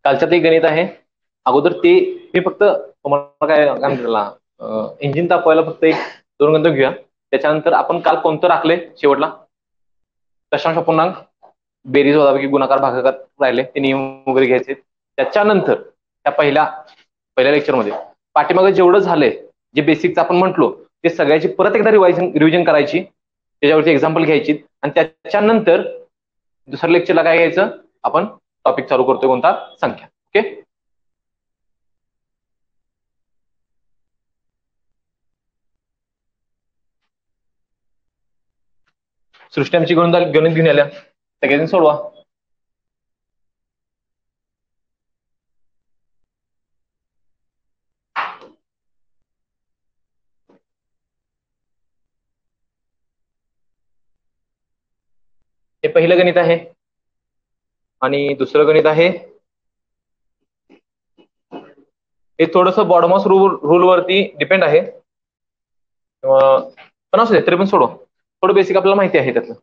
कालच्यात एक गणित आहे. अगोदर ते मी फक्त तुम्हाला काय म्हणतात त्याला इंजिन तापवायला फक्त एक 2 गणित घेऊया. त्याच्यानंतर आपण काल कोणतं राखले शेवटला? दशांश अपूर्णांक, बेरीज वजाबाकी गुणाकार भागाकार राहिले, ते नियम वगैरे घ्यायचे. त्याच्यानंतर त्या पहिल्या लेक्चरमध्ये पाठीमागे जेवढं झालंय, जे बेसिकचं आपण म्हटलो, ते सगळ्याची परत एकदा रिव्हिजन करायची, त्याच्यावरती एक्झाम्पल घ्यायची, आणि त्याच्यानंतर दुसऱ्या लेक्चरला काय घ्यायचं, आपण टॉपिक चालू करतोय कोणता? संख्या. ओके. सृष्टी आमची गणित घेऊन आल्या, सगळ्यांनी सोडवा. हे पहिलं गणित आहे आणि दुसरं गणित आहे. हे थोडस बॉडमॉस रूल वरती डिपेंड आहे, पण असू दे तरी पण सोडवा. थोडं बेसिक आपल्याला माहिती आहे त्यातलं.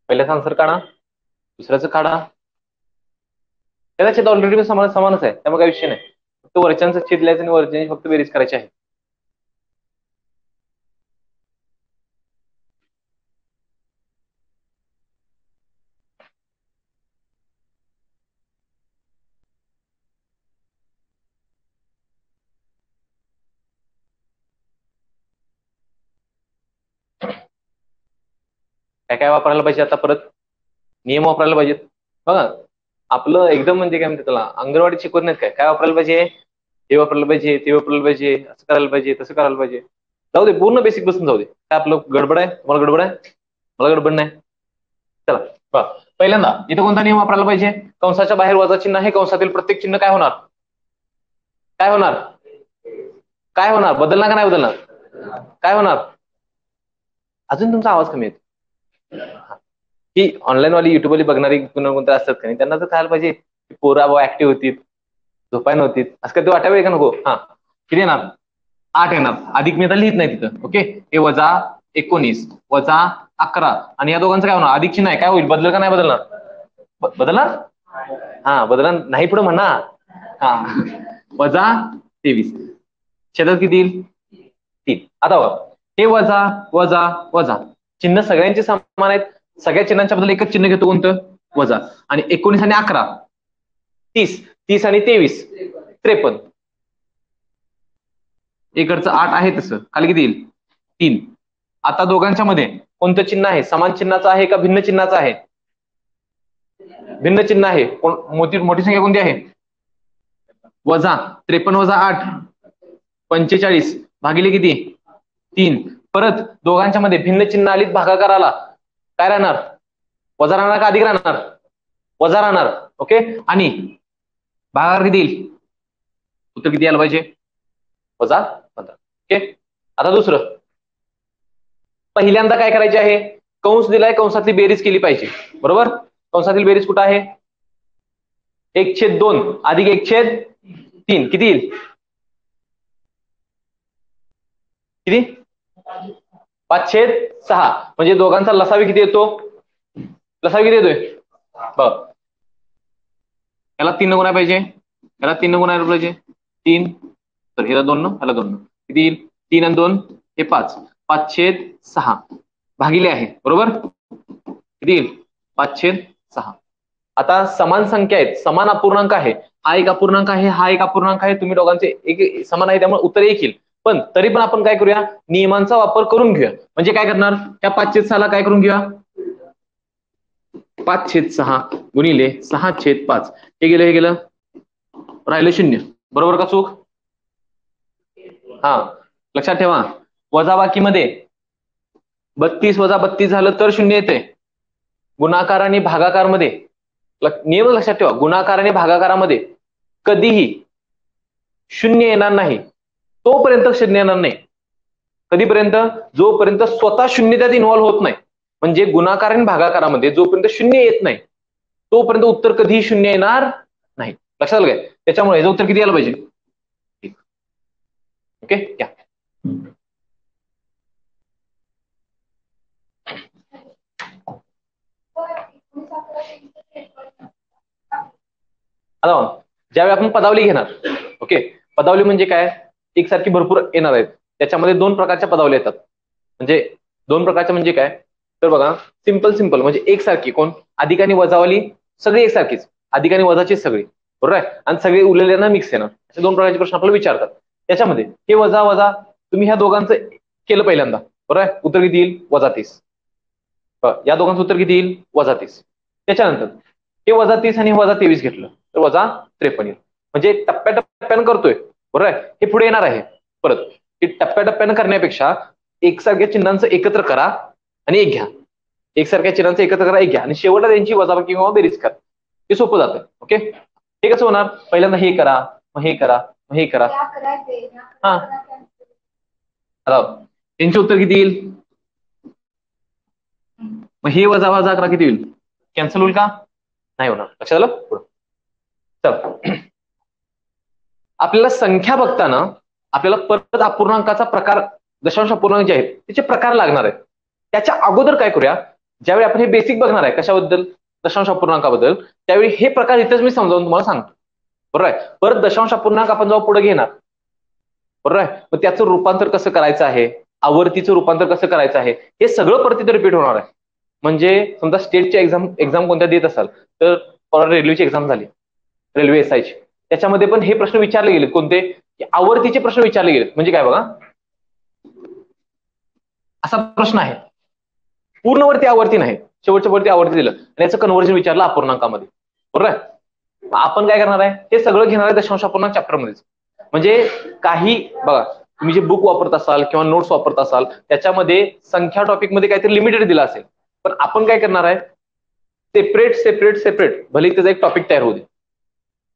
पहिल्याचा आन्सर काढा, दुसऱ्याचं काढा. त्याचा छेद ऑलरेडी समानच आहे, त्यामुळे काही विषय नाही. फक्त वरच्यांचं छेद लिहायचं आणि वरच्यांची फक्त बेरीज करायची आहे. काय काय वापरायला पाहिजे आता? परत नियम वापरायला पाहिजेत. बघा, आपलं एकदम म्हणजे काय म्हणते त्याला, अंगणवाडी शिकवत नाहीत काय? काय वापरायला पाहिजे? हे वापरायला पाहिजे, ते वापरायला पाहिजे, असं करायला पाहिजे, तसं करायला पाहिजे. जाऊ दे, पूर्ण बेसिक बसून जाऊ दे. काय आपलं गडबड आहे? तुम्हाला गडबड आहे? मला गडबड नाही. चला बघा, पहिल्यांदा इथं कोणता नियम वापरायला पाहिजे? कंसाच्या बाहेर वजा चिन्ह आहे, कंसातील प्रत्येक चिन्ह काय होणार? काय होणार? काय होणार? बदलणार का नाही बदलणार? काय होणार? अजून तुमचा आवाज कमी येतो. ही ऑनलाईन वाली युट्यूबवाली बघणारी कोणते असतात का नाही, त्यांना तर कळायला पाहिजे पोरा ऍक्टिव्ह होती, झोपाय नव्हती, असं कधी वाटावे का नको? हा, किती येणार? 8 येणार. अधिक मी आता लिहित नाही तिथं. ओके. हे वजा 19 वजा 11 आणि या दोघांचं काय होणार? अधिक चिन्ह आहे, काय होईल? बदलणार का नाही बदलणार? बदलणार? हा, बदलणार नाही. पुढे म्हणा. हा, वजा 23. छेदात किती येईल? 3. आता बघा, हे वजा वजा वजा चिन्ह सगळ्यांचे समान आहेत. सगळ्या चिन्हांच्या बद्दल एकच चिन्ह घेतो, कोणतं? वजा. आणि 19 आणि 11 30, 30 आणि 23 53. इकडचं 8 आहे तसं, खाली किती येईल? 3. आता दोघांच्या मध्ये कोणतं चिन्ह आहे? समान चिन्हाचं आहे का भिन्न चिन्हाचं आहे? भिन्न चिन्ह आहे. मोठी संख्या कोणती आहे? वजा 53 वजा 8 45 भागिले किती? 3. परत दोघांच्या मध्ये भिन्न चिन्ह आलीत भागाकाराला, काय राहणार? वजा राहणार का अधिक राहणार? वजा राहणार. ओके. आणि भागाकार किती येईल? उत्तर किती यायला पाहिजे? वजा 15. ओके. आता दुसरं, पहिल्यांदा काय करायचे आहे? कंस दिलाय, कंसातली बेरीज केली पाहिजे. बरोबर. कंसातील बेरीज कुठं आहे? 1/2 अधिक 1/3 किती येईल? किती? 5/6. म्हणजे दोघांचा लसावी किती येतो? लसावी किती येतोय? बघ, याला 3 गुणा पाहिजे, याला 3 गुणा पाहिजे. 3, तर ह्याला 2 न, ह्याला 2 न, किती येईल? 3 आणि 2 हे 5. 5/6 भागिले आहे. बरोबर. किती येईल? 5/6. आता समान संख्या आहेत, समान अपूर्णांक आहे. हा एक अपूर्णांक आहे, हा एक अपूर्णांक आहे. तुम्ही दोघांचे एक समान आहे, त्यामुळे उत्तर एक येईल. पण तरी पण आपण काय करूया? नियमांचा वापर करून घेऊया. म्हणजे काय करणार? त्या 5/6 काय करून घेऊया? 5/6 गुणिले 6/5 हे गेलं राहिलं 0. बरोबर का चूक? हा, लक्षात ठेवा वजाबाकीमध्ये 32 वजा 32 झालं तर 0 येते. गुणाकार आणि भागाकार मध्ये नियम लक्षात ठेवा, गुणाकार आणि भागाकारामध्ये कधीही 0 येणार नाही. तोपर्यंत 0 येणार नाही. कधीपर्यंत? जोपर्यंत स्वतः 0 त्यात इन्व्हॉल्व्ह होत नाही. म्हणजे गुणाकार आणि भागाकारामध्ये जोपर्यंत 0 येत नाही तोपर्यंत उत्तर कधीही 0 येणार नाही. लक्षात आलं काय? त्याच्यामुळे याचं उत्तर किती यायला पाहिजे? ओके, या आता ज्यावेळी आपण पदावली घेणार, ओके, पदावली म्हणजे काय? एकसारखी भरपूर येणार आहेत. त्याच्यामध्ये 2 प्रकारच्या पदावली येतात. म्हणजे 2 प्रकारच्या म्हणजे काय? तर बघा, सिंपल म्हणजे एकसारखी. कोण? अधिक आणि वजावाली सगळी एकसारखीच, अधिक आणि वजाची सगळी, बरोबर आहे. आणि सगळे उरलेल्यांना मिक्स येणार. असे 2 प्रकारचे प्रश्न आपल्याला विचारतात. त्याच्यामध्ये हे वजा तुम्ही ह्या दोघांचं केलं पहिल्यांदा, बरोबर आहे. उत्तर किती येईल? -30. या दोघांचं उत्तर किती येईल? -30. त्याच्यानंतर हे -30 आणि -23 घेतलं तर -53 येईल. म्हणजे टप्प्याटप्प्यानं करतोय, बरोबर आहे. हे पुढे येणार आहे परत. हे टप्प्याटप्प्यानं करण्यापेक्षा एकसारख्या चिन्हांचं एकत्र करा आणि एक घ्या. एकसारख्या चिन्हांचं एकत्र करा, एक घ्या आणि शेवटला त्यांची वजाबाकी किंवा बेरीज करा. हे सोपं जातं. ओके, हे कसं होणार? पहिल्यांदा हे करा, मग हे करा, मग हे करा. हा, त्यांचे उत्तर किती येईल? मग हे वजा करा, किती होईल? कॅन्सल होईल का? नाही होणार. लक्षात आलं? पुढं चल, आपल्याला संख्या बघताना आपल्याला परत अपूर्णांकाचा प्रकार, दशांश अपूर्णांक जे आहेत त्याचे प्रकार लागणार आहेत. त्याच्या अगोदर काय करूया, ज्यावेळी आपण हे बेसिक बघणार आहे कशाबद्दल? दशांश अपूर्णांकाबद्दल, त्यावेळी हे प्रकार इथेच मी समजावून तुम्हाला सांगतो, बरोबर आहे. परत दशांश अपूर्णांक आपण जेव्हा पुढे घेणार, बरोबर आहे, मग त्याचं रूपांतर कसं करायचं आहे, आवर्तीचं रूपांतर कसं करायचं आहे, हे सगळं परत इथे रिपीट होणार आहे. म्हणजे समजा स्टेटची एक्झाम कोणत्या देत असाल तर रेल्वेची एक्झाम झाली, रेल्वे एसआयची, त्याच्यामध्ये पण हे प्रश्न विचारले गेलेत. कोणते? आवर्तीचे प्रश्न विचारले गेलेत. म्हणजे काय बघा, असा प्रश्न आहे, पूर्णवरती आवर्ती नाही, शेवटच्या वरती आवर्ती दिलं आणि याचं कन्व्हर्जन विचारलं अपूर्णांकामध्ये, बरोबर आहे. आपण काय करणार आहे? हे सगळं घेणार आहे दशांश अपूर्णांक चॅप्टर मध्येच. म्हणजे काही बघा, तुम्ही जे बुक वापरत असाल किंवा नोट्स वापरत असाल त्याच्यामध्ये संख्या टॉपिक मध्ये काहीतरी लिमिटेड दिला असेल, पण आपण काय करणार आहे? सेपरेट भले त्याचा एक टॉपिक तयार होऊ दे.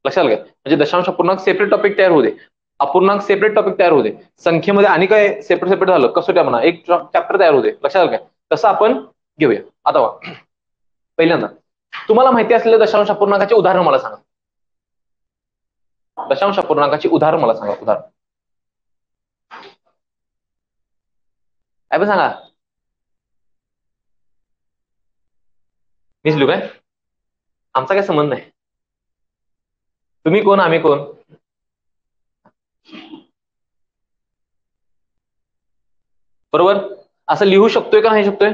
लक्षात घ्या, म्हणजे दशांश अपूर्णांक सेपरेट टॉपिक तयार होऊ दे, अपूर्णांक सेपरेट टॉपिक तयार होऊ दे, संख्येमध्ये आणि काय सेपरेट झालं, कसोट्या म्हणा, एक चॅप्टर तयार होऊ दे. लक्षात घ्या, तसं आपण घेऊया. आता पहिल्यांदा तुम्हाला माहिती असलेलं दशांश अपूर्णांकाचे उदाहरण मला सांगा. दशांश अपूर्णांकाची उदाहरण मला सांगा. उदाहरण काय पण सांगा. मीच काय? आमचा काय संबंध नाही. तुम्ही कोण, आम्ही कोण? बरोबर. असं लिहू शकतोय का नाही शकतोय?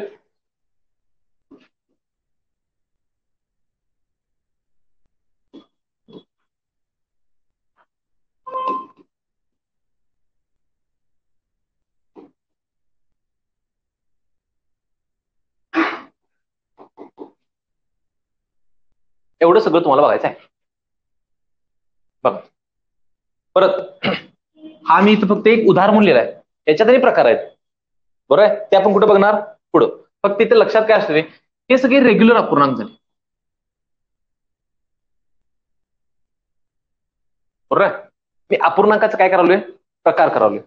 एवढं सगळं तुम्हाला बघायचं आहे. बघा परत, हा मी इथं फक्त एक उदाहरण म्हणलेलं आहे, याच्यातही प्रकार आहेत, बरोबर आहे. ते आपण कुठं बघणार? पुढं. फक्त इथे लक्षात काय असते, हे सगळे रेग्युलर अपूर्णांक झाले, बरोबर आहे. मी अपूर्णांकाचं काय करावलोय? प्रकार करावलोय.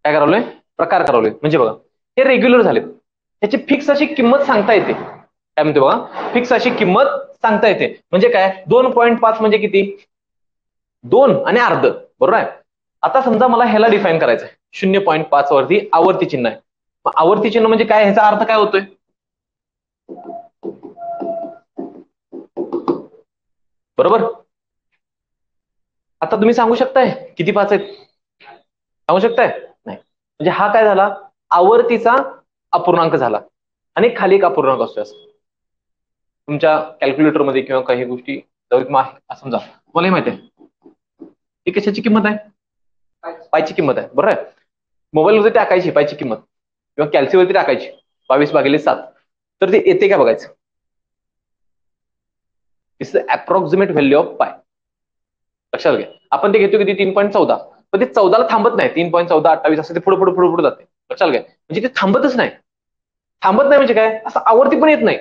काय करावलोय? प्रकार करावलोय. म्हणजे बघा, हे रेग्युलर झालेत, त्याची फिक्स अशी किंमत सांगता येते. काय म्हणते बघा, फिक्स अशी किंमत सांगता येते. म्हणजे काय? 2.5 म्हणजे किती? 2 आणि अर्ध, बरोबर आहे. आता समजा मला ह्याला डिफाईन करायचं आहे, 0.5 वरती आवर्ती चिन्ह आहे. मग आवर्ती चिन्ह म्हणजे काय? ह्याचा अर्थ काय होतोय? बरोबर. आता तुम्ही सांगू शकताय किती 5 आहेत? सांगू शकताय? नाही. म्हणजे हा काय झाला? आवर्तीचा अपूर्णांक झाला आणि खाली एक अपूर्णांक असतो. असं तुमच्या कॅल्क्युलेटरमध्ये किंवा काही गोष्टी समजा मला हे माहिती आहे, ही कशाची किंमत आहे? पायची किंमत आहे, बरोबर आहे. मोबाईलवरती टाकायची पायची किंमत किंवा कॅल्सीवरती टाकायची 22/7, तर ते येते का बघायचं. दिस इज अप्रॉक्सिमेट व्हॅल्यू ऑफ पाय. लक्षात घ्या. आपण ते घेतो किती 3.14, पण ते 14ला थांबत नाही. 3.14, 28 असं ते पुढे पुढे पुढे पुढे जाते. लक्षात घ्या. म्हणजे ते थांबतच नाही. थांबत नाही म्हणजे काय, असं आवर्ती पण येत नाही.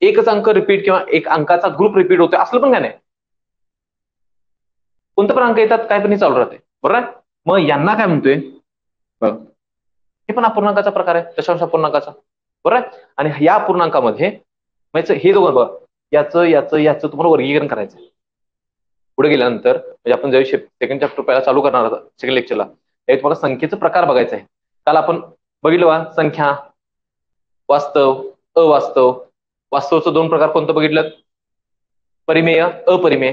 एकच अंक रिपीट किंवा एक अंकाचा ग्रुप रिपीट होतोय असलं पण काय नाही. कोणतं पण अंक येतात, काय पण चालू राहते. बरोबर आहे. मग यांना काय म्हणतोय, हे पण अपूर्णांकाचा प्रकार आहे, दशांश अपूर्णांकाचा. बरोबर आहे. आणि या अपूर्णांकामध्ये हे दोघं बघा, याचं तुम्हाला वर्गीकरण करायचं. पुढे गेल्यानंतर म्हणजे आपण ज्यावेळी सेकंड चॅप्टर पहिला चालू करणार आहोत सेकंड लेक्चरला, त्यावेळी तुम्हाला संख्येचा प्रकार बघायचा आहे. काल आपण बघितलं बा, संख्या, वास्तव, अवास्तव. वास्तवचं 2 प्रकार कोणतं बघितलं, परिमेय, अपरिमेय.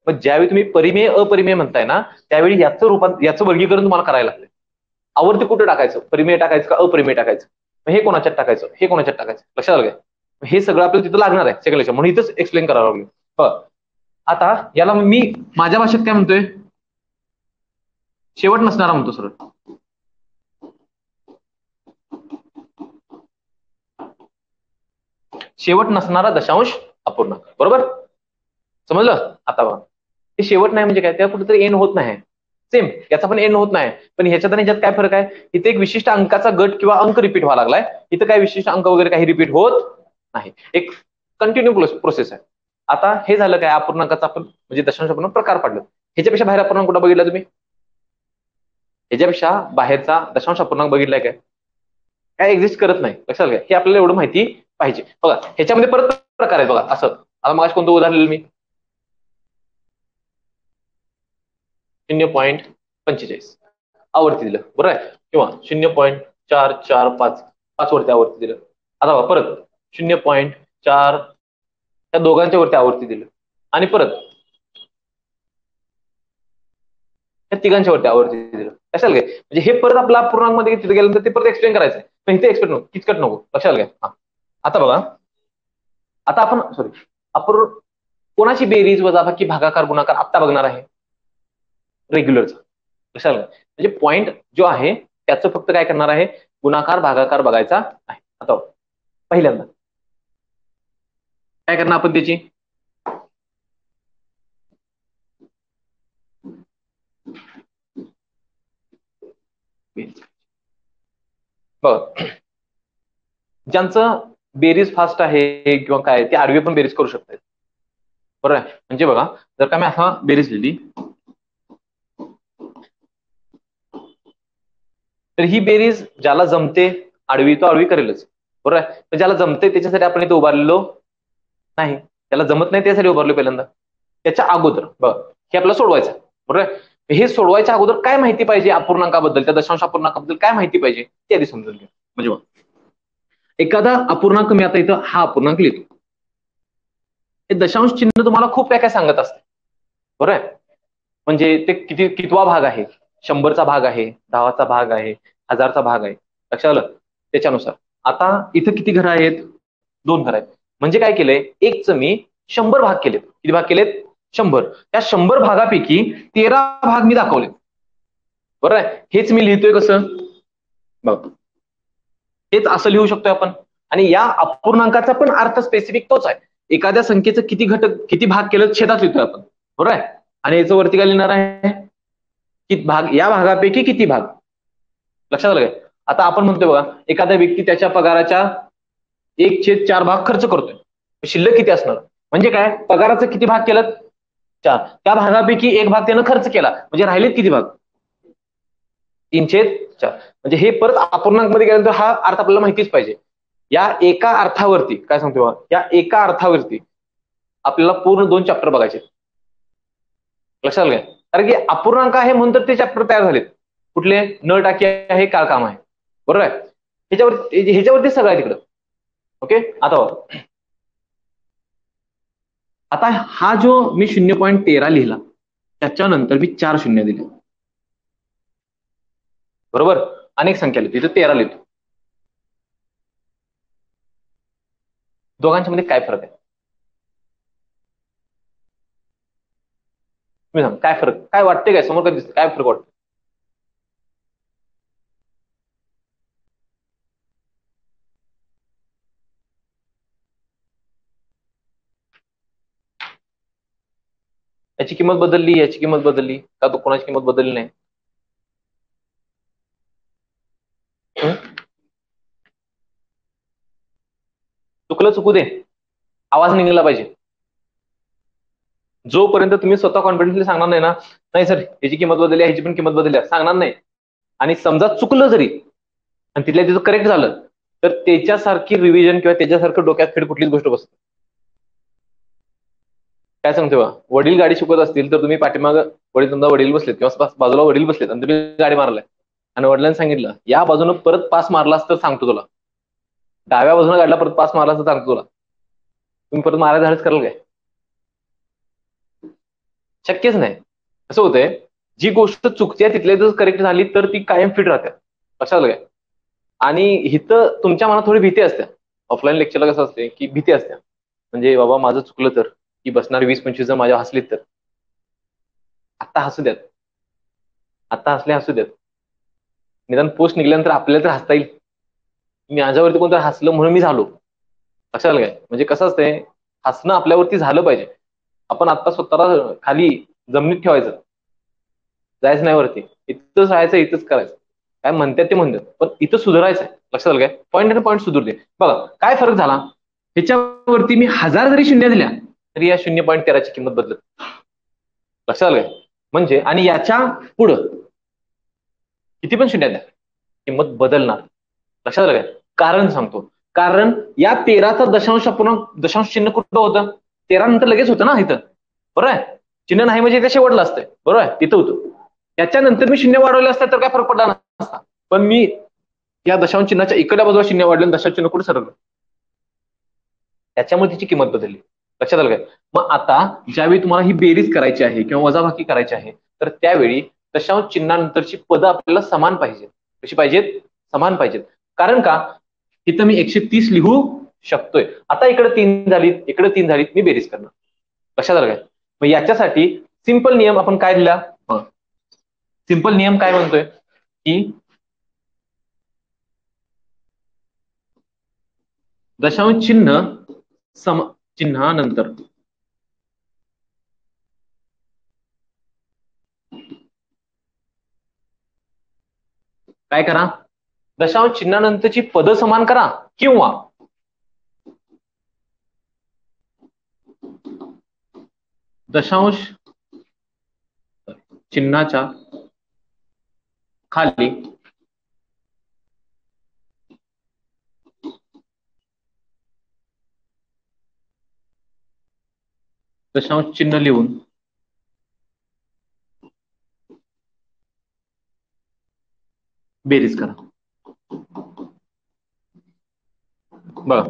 पण ज्यावेळी तुम्ही परिमेय अपरिमेय म्हणताय ना, त्यावेळी याचं वर्गीकरण तुम्हाला करायला लागतं. आवर्ती कुठे टाकायचं, परिमेय टाकायचं का अपरिमेय टाकायचं, हे कोणाच्यात टाकायचं, हे कोणाच्यात टाकायचं. लक्षात आलं काय. हे सगळं आपल्याला तिथं लागणार आहे सेकंड लेक्चर, म्हणून इथंच एक्सप्लेन करावं लागेल. आता याला मी माझ्या भाषेत काय म्हणतोय, शेवट नसणारा म्हणतो सरळ. शेवट नसणारा दशांश अपूर्णांक. बरोबर समजलं. आता बघा, हे शेवट नाही म्हणजे काय, त्या कुठेतरी एंड होत नाही. सेम याचा पण एंड होत नाही. पण ह्याच्यात आणि ह्याच्यात काय फरक आहे, इथे एक विशिष्ट अंकाचा गट किंवा अंक रिपीट व्हायला लागलाय. इथं काय विशिष्ट अंक वगैरे काही रिपीट होत नाही. एक कंटिन्यू प्रोसेस आहे. आता हे झालं काय, अपूर्णांकाचा आपण म्हणजे दशांश अपूर्णांक प्रकार पाडलं. ह्याच्यापेक्षा बाहेर अपूर्णांक कुठं बघितला तुम्ही, ह्याच्यापेक्षा बाहेरचा दशांश अपूर्णांक बघितलाय काय एक्झिस्ट करत नाही. लक्षात घ्या. हे आपल्याला एवढं माहिती पाहिजे. बघा ह्याच्यामध्ये परत प्रकार आहेत बघा. असं आता मग कोणतं उदाहरण दिलं मी, 0.45 आवर्ती दिलं. बरोबर आहे. किंवा 0.445 5 वरती आवर्ती दिलं. आता बघा परत 0.4 त्या दोघांच्या वरती आवर्ती दिलं. आणि परत त्या तिघांच्या वरती आवर्ती दिलं. लक्षात घ्या. म्हणजे हे परत आपला अपूर्णांक मध्ये तिथे गेल्यानंतर ते परत एक्सप्लेन करायचं. पण इथे एक्सप्लेन नको, किचकट नको. लक्षात घ्या. आता बघा, आता आपण कोणाची बेरीज, वजाबाकी, भागाकार, गुणाकार आत्ता बघणार आहे, रेग्युलरचा. लक्षात घ्या. म्हणजे पॉइंट जो आहे त्याचं फक्त काय करणार आहे, गुणाकार भागाकार बघायचा आहे. आता पहिल्यांदा काय करणार आपण त्याची, बघा ज्यांचं बेरीज फास्ट आहे किंवा काय, ते आडवी पण बेरीज करू शकतात. बरोबर आहे. म्हणजे बघा, जर का मी असा बेरीज लिहिली, तर ही बेरीज ज्याला जमते आडवी तो आडवी करेलच. बरोबर आहे. तर ज्याला जमते त्याच्यासाठी आपण इथे उभारलेलो नाही, त्याला जमत नाही त्यासाठी उभारलो पहिल्यांदा. त्याच्या अगोदर बघा हे आपल्याला सोडवायचं. बरोबर आहे. हे सोडवायच्या अगोदर काय माहिती पाहिजे अपूर्णांकाबद्दल, त्या दशांश अपूर्णांकाबद्दल काय माहिती पाहिजे ते आधी समजून घ्या. म्हणजे बघा, एखादा अपूर्णांक मी आता इथं हा अपूर्णांक लिहितो, हे दशांश चिन्ह तुम्हाला खूप काय काय सांगत असते. बरोबर आहे. म्हणजे ते कितवा भाग आहे, 100चा भाग आहे, 10चा भाग आहे, 1000चा भाग आहे. लक्षात आलं. त्याच्यानुसार आता इथं किती घरं आहेत, 2 घरं आहेत. म्हणजे काय केलंय, एकच मी 100 भाग केलेत. किती भाग केलेत, 100. त्या 100 भागापैकी 13 भाग मी दाखवले. बरोबर आहे. हेच मी लिहितोय कसं बघ, हेच असं लिहू शकतोय आपण. आणि या अपूर्णांकाचा पण अर्थ स्पेसिफिक तोच आहे. एखाद्या संख्येचं किती घटक किती भाग केलं छेदात लिहितोय आपण. बरोबर आहे. आणि याचं वरती काय लिहिणार आहे, किती भाग, या भागापैकी किती भाग. लक्षात आलं काय. आता आपण म्हणतोय बघा, एखादा व्यक्ती त्याच्या पगाराच्या 1/4 भाग खर्च करतोय, शिल्लक किती असणार. म्हणजे काय, पगाराचं किती भाग केलं, 4. त्या भागापैकी 1 भाग त्यानं खर्च केला, म्हणजे राहिलेत किती भाग, 3/4. म्हणजे हे परत अपूर्णांक मध्ये गेल्यानंतर हा अर्थ आपल्याला माहितीच पाहिजे. या एका अर्थावरती काय सांगतो, या एका अर्थावरती आपल्याला पूर्ण 2 चॅप्टर बघायचे. लक्षात घ्या. कारण की अपूर्णांक आहे म्हणून ते चॅप्टर तयार झालेत. कुठले, न टाकी आहे, काळ काम आहे. बरोबर आहे. ह्याच्यावरती सगळं आहे तिकडं. ओके. आता हा जो मी 0.13 लिहिला, त्याच्यानंतर मी 4 शून्य दिले. बरोबर. अनेक संख्या लिहितो, इथं 13 लिहितो. दोघांच्या मध्ये काय फरक आहे, तुम्ही सांगा. काय फरक, काय वाटते, काय समोर काय दिसतं, काय फरक वाटतं. याची किंमत बदलली, याची किंमत बदलली का तो कोणाची किंमत बदलली नाही? चुकलं चुकू दे, आवाज निघाला पाहिजे. जोपर्यंत तुम्ही स्वतः कॉन्फिडन्सली सांगणार नाही ना, नाही सर ह्याची किंमत बदलली, ह्याची पण किंमत बदलली, सांगणार नाही, आणि समजा चुकलं जरी आणि तिथल्या तिथं करेक्ट झालं, तर त्याच्यासारखी रिव्हिजन किंवा त्याच्यासारखं डोक्यात फिट कुठलीच गोष्ट बसते. काय सांगतो बा, वडील गाडी शिकवत असतील तर तुम्ही पाठीमाग वडील बसलेत किंवा बाजूला वडील बसलेत आणि तुम्ही गाडी मारलाय आणि वडिलांनी सांगितलं या बाजूनं परत पास मारलास तर सांगतो तुला, डाव्या बाजूला गाडीला परत पास मारलास तर सांगतो तुला, तुम्ही परत मारायला धाडस कराल काय? शक्यच नाही. असं होतंय, जी गोष्ट चुकते तिथल्या जर करेक्ट झाली तर ती कायम फिट राहते. लक्षात आलं काय? आणि इथं तुमच्या मनात थोडी भीती असते. ऑफलाईन लेक्चरला कसं असते की भीती असते, म्हणजे बाबा माझं चुकलं तर, की बसणार 20-25 जर माझ्या हसलीत तर. आता हसू द्यात, आता हसू द्यात, निदान पोस्ट निघाल्यानंतर आपल्याला तर हसता येईल, माझ्यावरती कोणतं हसलं म्हणून मी झालो. लक्षात आलं काय? म्हणजे कसं असतंय, हसणं आपल्यावरती झालं पाहिजे. आपण आता स्वतःला खाली जमिनीत ठेवायचं, जायचं नाही वरती, इथंच राहायचं, इथंच करायचं, काय म्हणतात ते म्हणतात, पण इथं सुधारायचंय. लक्षात आलं काय? पॉईंट आणि पॉईंट सुधारते. बघा काय फरक झाला, ह्याच्यावरती मी 1000 जरी शून्य दिल्या तरी या 0.13 ची किंमत बदलत. लक्षात आलं काय? म्हणजे आणि याच्या पुढं किती पण शून्य द्या, किंमत बदलणार. लक्षात आलं काय? कारण सांगतो, कारण या 13चा दशांश चिन्ह कुठं होतं? 13 नंतर लगेच होतं ना इथं, बरोबर आहे? चिन्ह नाही म्हणजे ते शेवटलं असतंय, बरोबर आहे? तिथं होतं. याच्यानंतर मी शून्य वाढवले असतं तर काय फरक पडला नसता, पण मी या दशांश चिन्हाच्या इकडल्या बाजूला शून्य वाढलं, दशांश चिन्ह कुठे सरकलं, त्याच्यामुळे तिची किंमत बदलली. लक्षात आलं काय? मग आता ज्यावेळी तुम्हाला ही बेरीज करायची आहे किंवा वजाबाकी करायची आहे, तर त्यावेळी दशांश चिन्हानंतरची पदं आपल्याला समान पाहिजेत. कशी पाहिजेत? समान पाहिजेत. कारण का, इथं मी 130 लिहू शकतोय. आता इकडे 3 झालीत, इकडे 3 झालीत, मी बेरीज करणार. लक्षात आलं काय? मग याच्यासाठी सिंपल नियम आपण काय दिला? सिंपल नियम काय म्हणतोय की दशांश चिन्ह चिन्हानंतर काय करा, दशांश चिन्हानंतरची पद समान करा किंवा दशांश चिन्हाच्या खाली दशांश चिन्ह लिहून बेरीज करा. बघा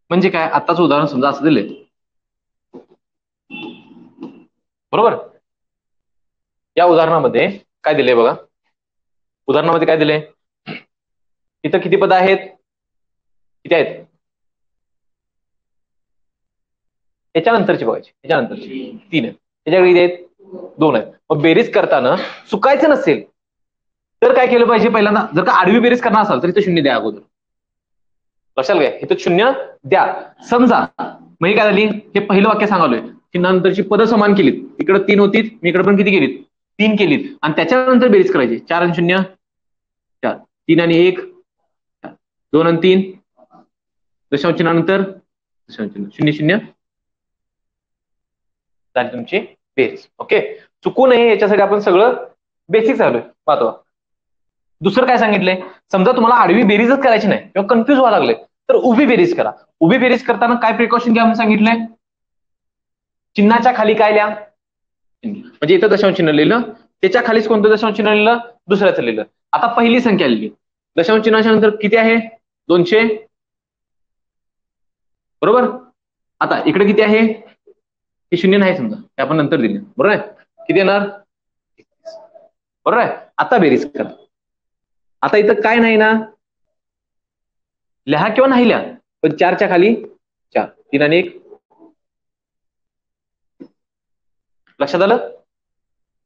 म्हणजे काय, आताच उदाहरण समजा असं दिले, बरोबर? या उदाहरणामध्ये काय दिले बघा, उदाहरणामध्ये काय दिले, इथं किती पद आहेत? किती आहेत? याच्यानंतरची बघायची, याच्यानंतरची 3 आहेत, त्याच्याकडे किती आहेत? 2 आहेत. मग बेरीज करताना चुकायचं नसेल तर काय केलं पाहिजे? पहिल्यांदा जर का आडवी बेरीज करणार असाल तर इथं 0 द्या अगोदर. लक्षात काय? इथं 0 द्या. समजा म्हणजे काय झाली, हे पहिलं वाक्य सांगालोय, चिन्हानंतरची पदं समान केलीत, इकडे 3 होतीत, मी इकडे पण किती केलीत? 3 केलीत, आणि त्याच्यानंतर बेरीज करायची. 4 आणि 0 4, 3 आणि 1 2 आणि 3, दशांश चिन्हानंतर दशांश चिन्ह 0 0 झाली तुमची बेरीज. ओके, चुकू नये याच्यासाठी आपण सगळं बेसिक झालोय. पाहतो दुसरं काय सांगितलंय, समजा तुम्हाला आडवी बेरीजच करायची नाही किंवा कन्फ्युज व्हायला लागले तर उभी बेरीज करा. उभी बेरीज करताना काय प्रिकॉशन घ्या म्हणून सांगितलंय? चिन्हाच्या खाली काय लिहा, म्हणजे इथं दशांश चिन्ह लिहिलं, त्याच्या खालीच कोणतं दशांश चिन्ह लिहिलं? दुसऱ्याचं लिहिलं. आता पहिली संख्या लिहिली, दशांश चिन्हाच्या नंतर किती आहे? 200, बरोबर? आता इकडे किती आहे? हे 0 नाही समजा, हे आपण नंतर दिले, बरोबर आहे? किती येणार? बरोबर आहे? आता बेरीज करा. आता इथं काय नाही ना, लिहा किंवा नाही लिहा, पण 4च्या खाली 4, 3 आणि 1. लक्षात आलं?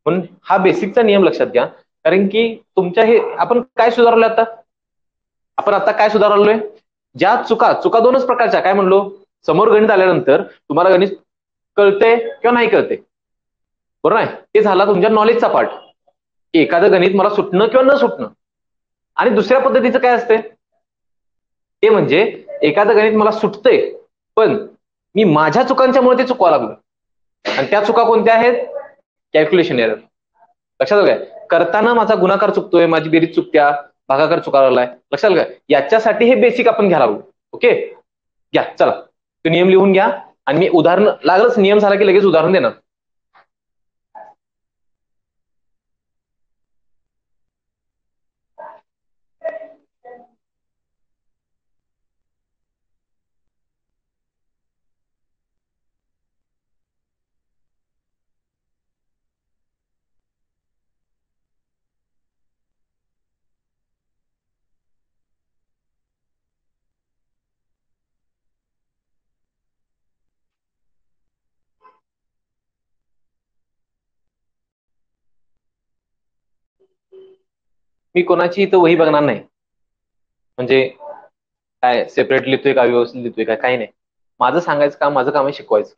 म्हणून हा बेसिकचा नियम लक्षात घ्या, कारण की तुमच्या हे आपण काय सुधारलोय आता? आपण आता काय सुधारलोय? ज्या चुका 2च प्रकारच्या, काय म्हणलो? समोर गणित आल्यानंतर तुम्हाला गणित कळते किंवा नाही कळते, बरोबर आहे. ते झाला तुमच्या नॉलेजचा पार्ट, की एखादं गणित मला सुटणं किंवा न सुटणं. आणि दुसऱ्या पद्धतीचं काय असते, ते म्हणजे एखादं गणित मला सुटतंय पण मी माझ्या चुकांच्यामुळे ते चुकवा लागलो. आणि त्या चुका कोणत्या आहेत, कॅल्क्युलेशन एरर. लक्षात आलं काय, करताना माझा गुणाकार चुकतोय, माझी बेरीज चुकत्या, भागाकार चुकायला लागलाय. लक्षात आलं काय, याच्यासाठी हे बेसिक आपण घ्यायला लागलो. ओके, घ्या चला तो नियम लिहून घ्या आणि मी उदाहरण लागलंच, नियम झाला की लगेच उदाहरण देणार. मी कोणाची इथं वही बघणार नाही, म्हणजे काय सेपरेट लिहितोय का व्यवस्थित लिहितोय का, काही नाही. माझं सांगायचं काम, माझं काम आहे शिकवायचं.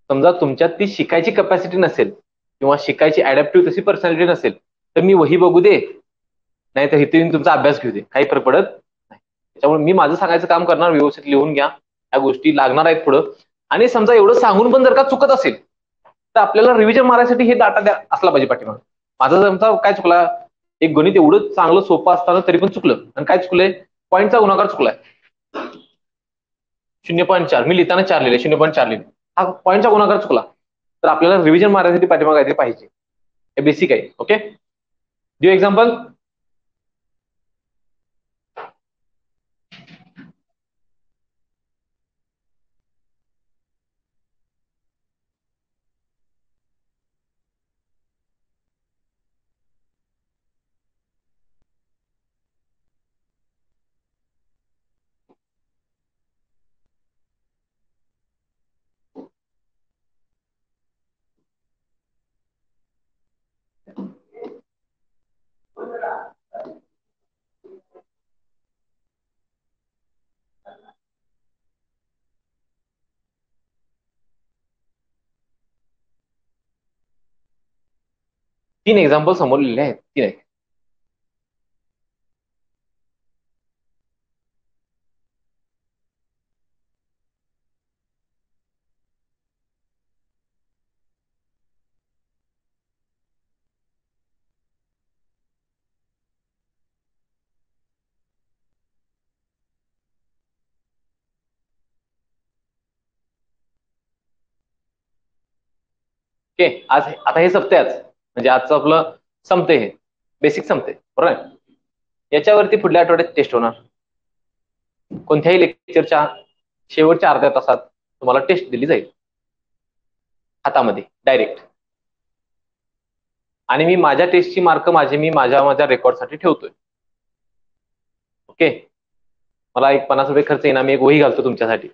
समजा तुमच्यात ती शिकायची कॅपॅसिटी नसेल किंवा शिकायची ऍडॅप्टिव्ह तशी पर्सनॅलिटी नसेल तर मी वही बघू दे, नाही तर इथे येऊन तुमचा अभ्यास घेऊ दे, काही फरक पडत नाही. त्याच्यामुळे मी माझं सांगायचं काम करणार, व्यवस्थित लिहून घ्या, या गोष्टी लागणार आहेत पुढं. आणि समजा एवढं सांगून पण जर का चुकत असेल तर आपल्याला रिव्हिजन मारायसाठी हे डाटा द्या असला पाहिजे पाठीमागे. माझा समजा काय चुकला, एक गणित एवढं चांगलं सोपं असताना तरी पण चुकलं, आणि काय चुकलंय, पॉईंटचा गुणाकार चुकलाय 0.4, मी लिहिताना 4 लिहिले, 0.4 लिहिले, हा पॉईंटचा गुणाकार चुकला. तर आपल्याला रिव्हिजन मारण्यासाठी पाठीमागे काहीतरी पाहिजे, हे बेसिक आहे. ओके, देऊ एक्झाम्पल. तीन एक्झाम्पल समोर लिहिले आहेत, तीन आहेत. ओके, आज आता हे संपते, आज म्हणजे आजचं आपलं संपते, हे बेसिक संपते, बरोबर आहे. याच्यावरती पुढल्या आठवड्यात टेस्ट होणार. कोणत्याही लेक्चरच्या शेवटच्या अर्ध्या तासात तुम्हाला टेस्ट दिली जाईल हातामध्ये डायरेक्ट. आणि मी माझ्या टेस्टची मार्क मी माझ्या रेकॉर्डसाठी ठेवतोय. ओके, मला एक 50 रुपये खर्च येणार, मी एक वही घालतो तुमच्यासाठी.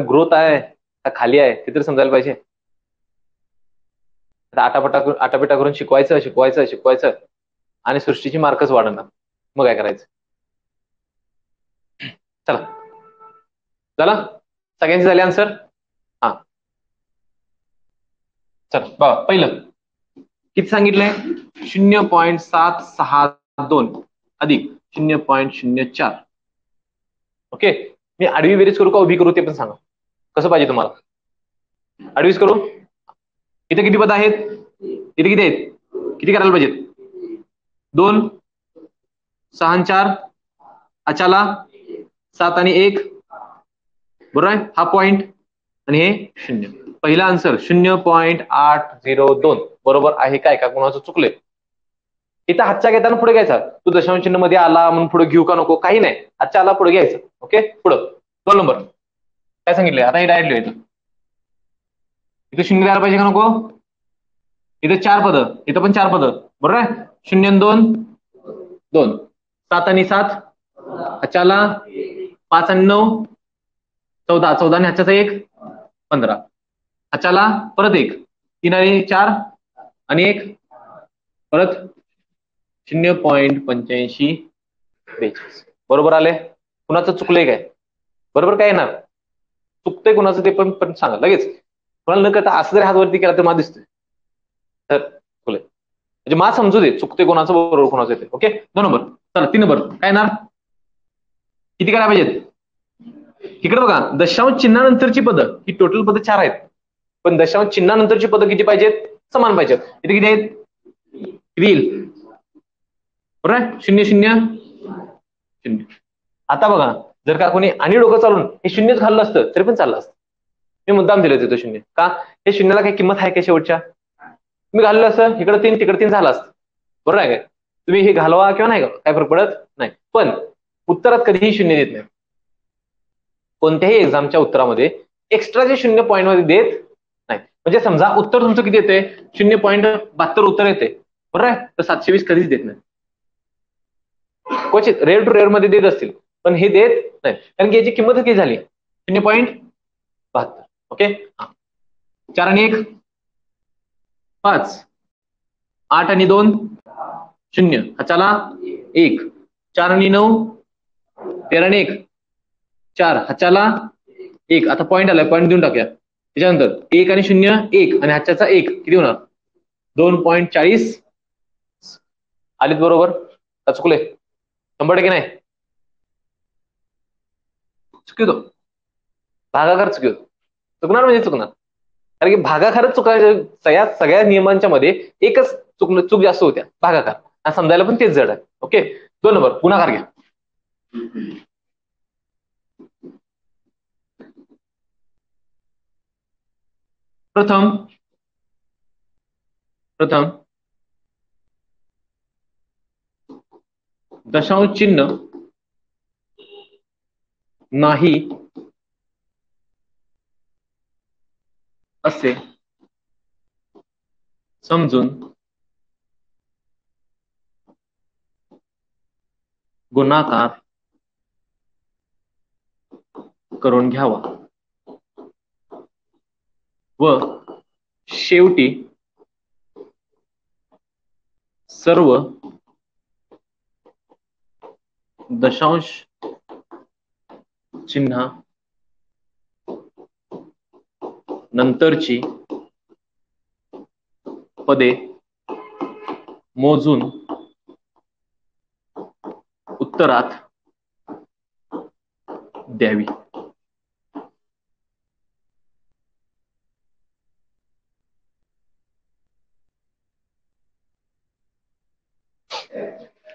ग्रोथ आहे का खाली आहे ते तर समजायला पाहिजे. आटापिटा करून शिकवायचं शिकवायचं शिकवायचं आणि सृष्टीची मार्कच वाढणार, मग काय करायचं. चला, झाला सगळ्यांची झाली आन्सर. हा चला बघा, पहिलं किती सांगितलंय, 0.762 अधिक 0.04. ओके, मी आडवी बेरीज करू का उभी करू ते पण सांगा, कसं पाहिजे तुम्हाला. आडवीच करू. इथे किती पद आहेत, इथे किती आहेत, किती करायला पाहिजेत, 2, 6 आणि 4, अचाला 7 आणि 1, बरोबर आहे. हा पॉइंट आणि हे 0. पहिला आन्सर 0.802 बरोबर आहे काय का, कोणाचं चुकलंय. इथं हातच्या घेताना पुढे घ्यायचा, तू दशांश चिन्ह मध्ये आला म्हणून पुढे घेऊ का नको, काही नाही, हातच्या आला पुढे घ्यायचं. ओके, पुढं 2 नंबर काय सांगितलंय, आता हे डायरेक्ट लिहायचं. इथे 0 द्यायला पाहिजे का नको, इथे 4 पद, इथं पण 4 पद, बरोबर आहे. 0 आणि 2 2, 7 आणि 7 अचाला, 5 आणि 9 14, 14 आणि ह्याच्याचा 1 15, अचाला परत 1, 3 आणि 4 आणि 1 परत 0.8542. बरोबर आले? कुणाचं चुकलंय काय? बरोबर काय येणार? चुकतंय कुणाचं ते पण सांगा लगेच. कोणाला न कळता असं जरी हात वरती केला तर मला दिसतोय तर चुकलंय. म्हणजे मला समजू दे चुकते कोणाचं बरोबर कोणाचं येते. Okay 2 number. चला 3 नंबर काय येणार? किती करायला पाहिजेत? इकडे बघा दशांश चिन्हानंतरची पदं ही टोटल पदं 4 आहेत. पण दशांश चिन्हानंतरची पदं किती पाहिजेत? समान पाहिजेत. इथे किती आहेत? येईल बरोबर 0 0 0. आता बघा जर का कोणी आणि डोकं चालून हे शून्यच घाललं असतं तरी पण चाललं असतं. मी मुद्दाम दिलं तिथं 0 का? हे शून्याला काही किंमत आहे का शेवटच्या? तुम्ही घाललं असतं इकडे 3 तिकडे 3 झालं असतं. बरोबर आहे काय? तुम्ही हे घालवा किंवा नाही घालवा काय फरक पडत नाही. पण उत्तरात कधीही 0 देत नाही. कोणत्याही एक्झामच्या उत्तरामध्ये एक्स्ट्राचे 0 पॉईंट मध्ये देत नाही. म्हणजे समजा उत्तर तुमचं किती येते? 0.72 उत्तर येते. बरोबर आहे? तर 720 कधीच देत नाही. क्वचित रेअर टू रेअर मध्ये देत असतील पण हे देत नाही कारण की याची किंमत किती झाली? 0.72. ओके 4 आणि 1 5 8 आणि 2 0 हाताला 1 4 आणि 9 13 आणि 1 4 हाताला 1. आता पॉईंट आलाय पॉईंट देऊन टाकूया. त्याच्यानंतर 1 आणि 0 1 आणि हाताचा 1 किती होणार? 2.40 आलीत बरोबर का चुकले? 100% नाही चुकितो भागाकार चुकणार म्हणजे चुकणार कारण की भागाकारच चुकायच्या सगळ्या नियमांच्या मध्ये एकच चूक जास्त होत्या भागाकार समजायला पण तेच जड आहे. ओके 2 नंबर गुणाकार घ्या. प्रथम दशांश चिन्ह नाही असे समजून गुणाकार करून घ्यावा व शेवटी सर्व दशांश चिन्ह नंतरची पदे मोजून उत्तरात द्यावी.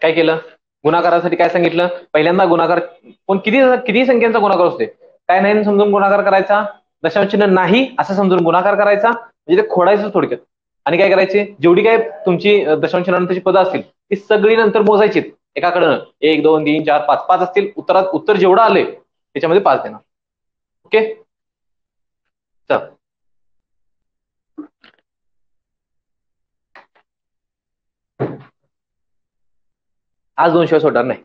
काय केलं? गुणाकारासाठी काय सांगितलं? पहिल्यांदा गुणाकार पण किती संख्यांचा गुणाकार असते काय नाही समजून गुणाकार करायचा. दशांश चिन्ह नाही असं समजून गुणाकार करायचा म्हणजे ते खोडायचं थोडक्यात. आणि काय करायचे जेवढी काय तुमची दशांश चिन्हानंतरची पदं असतील ती सगळी नंतर मोजायची एकाकडनं 1 2 3 4 5 5 असतील उत्तर जेवढं आले त्याच्यामध्ये 5 देणार. ओके चल आज 2 शिवाय सोडणार नाही.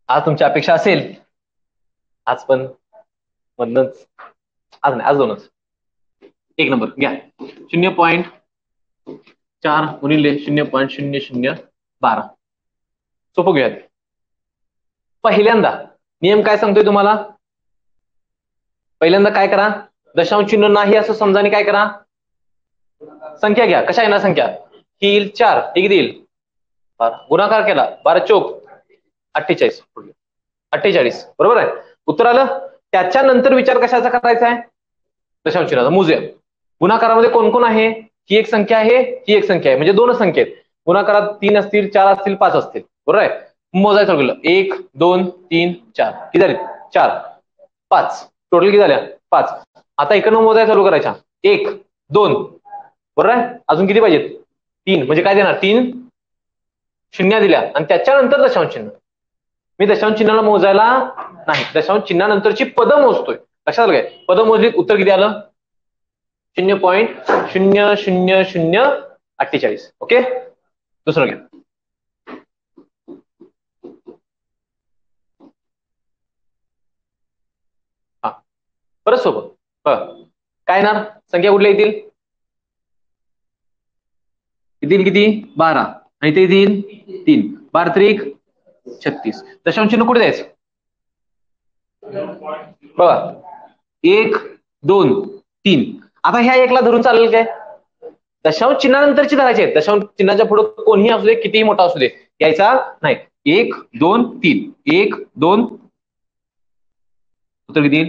आज तुमची अपेक्षा असेल आज पण मधनच आज नाही आज 2च. 1 नंबर घ्या 0.4 गुणिले 0.0012 सोपं घेऊयात. पहिल्यांदा नियम काय सांगतोय तुम्हाला? पहिल्यांदा काय करा? दशांश चिन्ह नाही असं समजा आणि काय करा? संख्या घ्या. कशा येणार संख्या? ही येईल 4 हे किती येईल? 12 गुणाकार केला 12 चोक 48 बरोबर आहे. उत्तर आलं. त्याच्यानंतर विचार कशाचा करायचा आहे? दशांश चिन्हाचा मोजूया. गुणाकारामध्ये कोण कोण आहे? ही एक संख्या आहे ही एक संख्या आहे म्हणजे 2 संख्या आहेत. गुणाकारात 3 असतील 4 असतील 5 असतील बरोबर आहे. मोजायचं गेलं 1 2 3 4 किती झाले? 4 5 टोटल किती झाल्या? 5. आता इकडनं मोजायला चालू करायच्या 1 2 बरोबर आहे. अजून किती पाहिजेत? 3 म्हणजे काय देणार? 3 शून्य दिल्या आणि त्याच्यानंतर दशांश चिन्ह. मी दशांश चिन्हाला मोजायला नाही दशांश चिन्हानंतरची पदं मोजतोय. लक्षात आलं काय? पदं मोजली उत्तर किती आलं? 0.000048. ओके दुसरं घ्या. हा परत सोपं काय येणार? संख्या कुठल्या येतील? किती येईल किती 12 आणि ते येईल 3 12 त्रिक 36. दशांश चिन्ह कुठे द्यायचं बघा 1 2 3. आता ह्या एकला धरून चालेल काय दशांश चिन्हानंतरची धरायचे आहेत. दशांश चिन्हाच्या पुढे कोणीही असू दे कितीही मोठा असू दे यायचा नाही. 1 2 3 1 2 उत्तर किती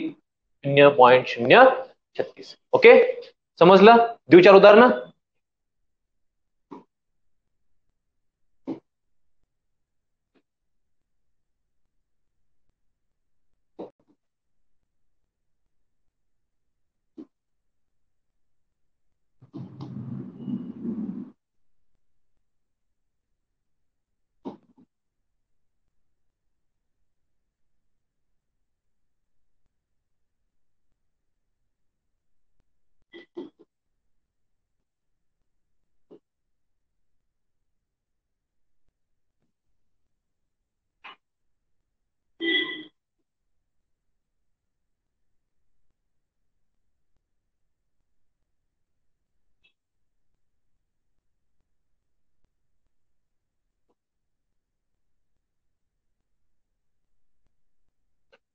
0.036. ओके समजलं देऊ 4 उदाहरण.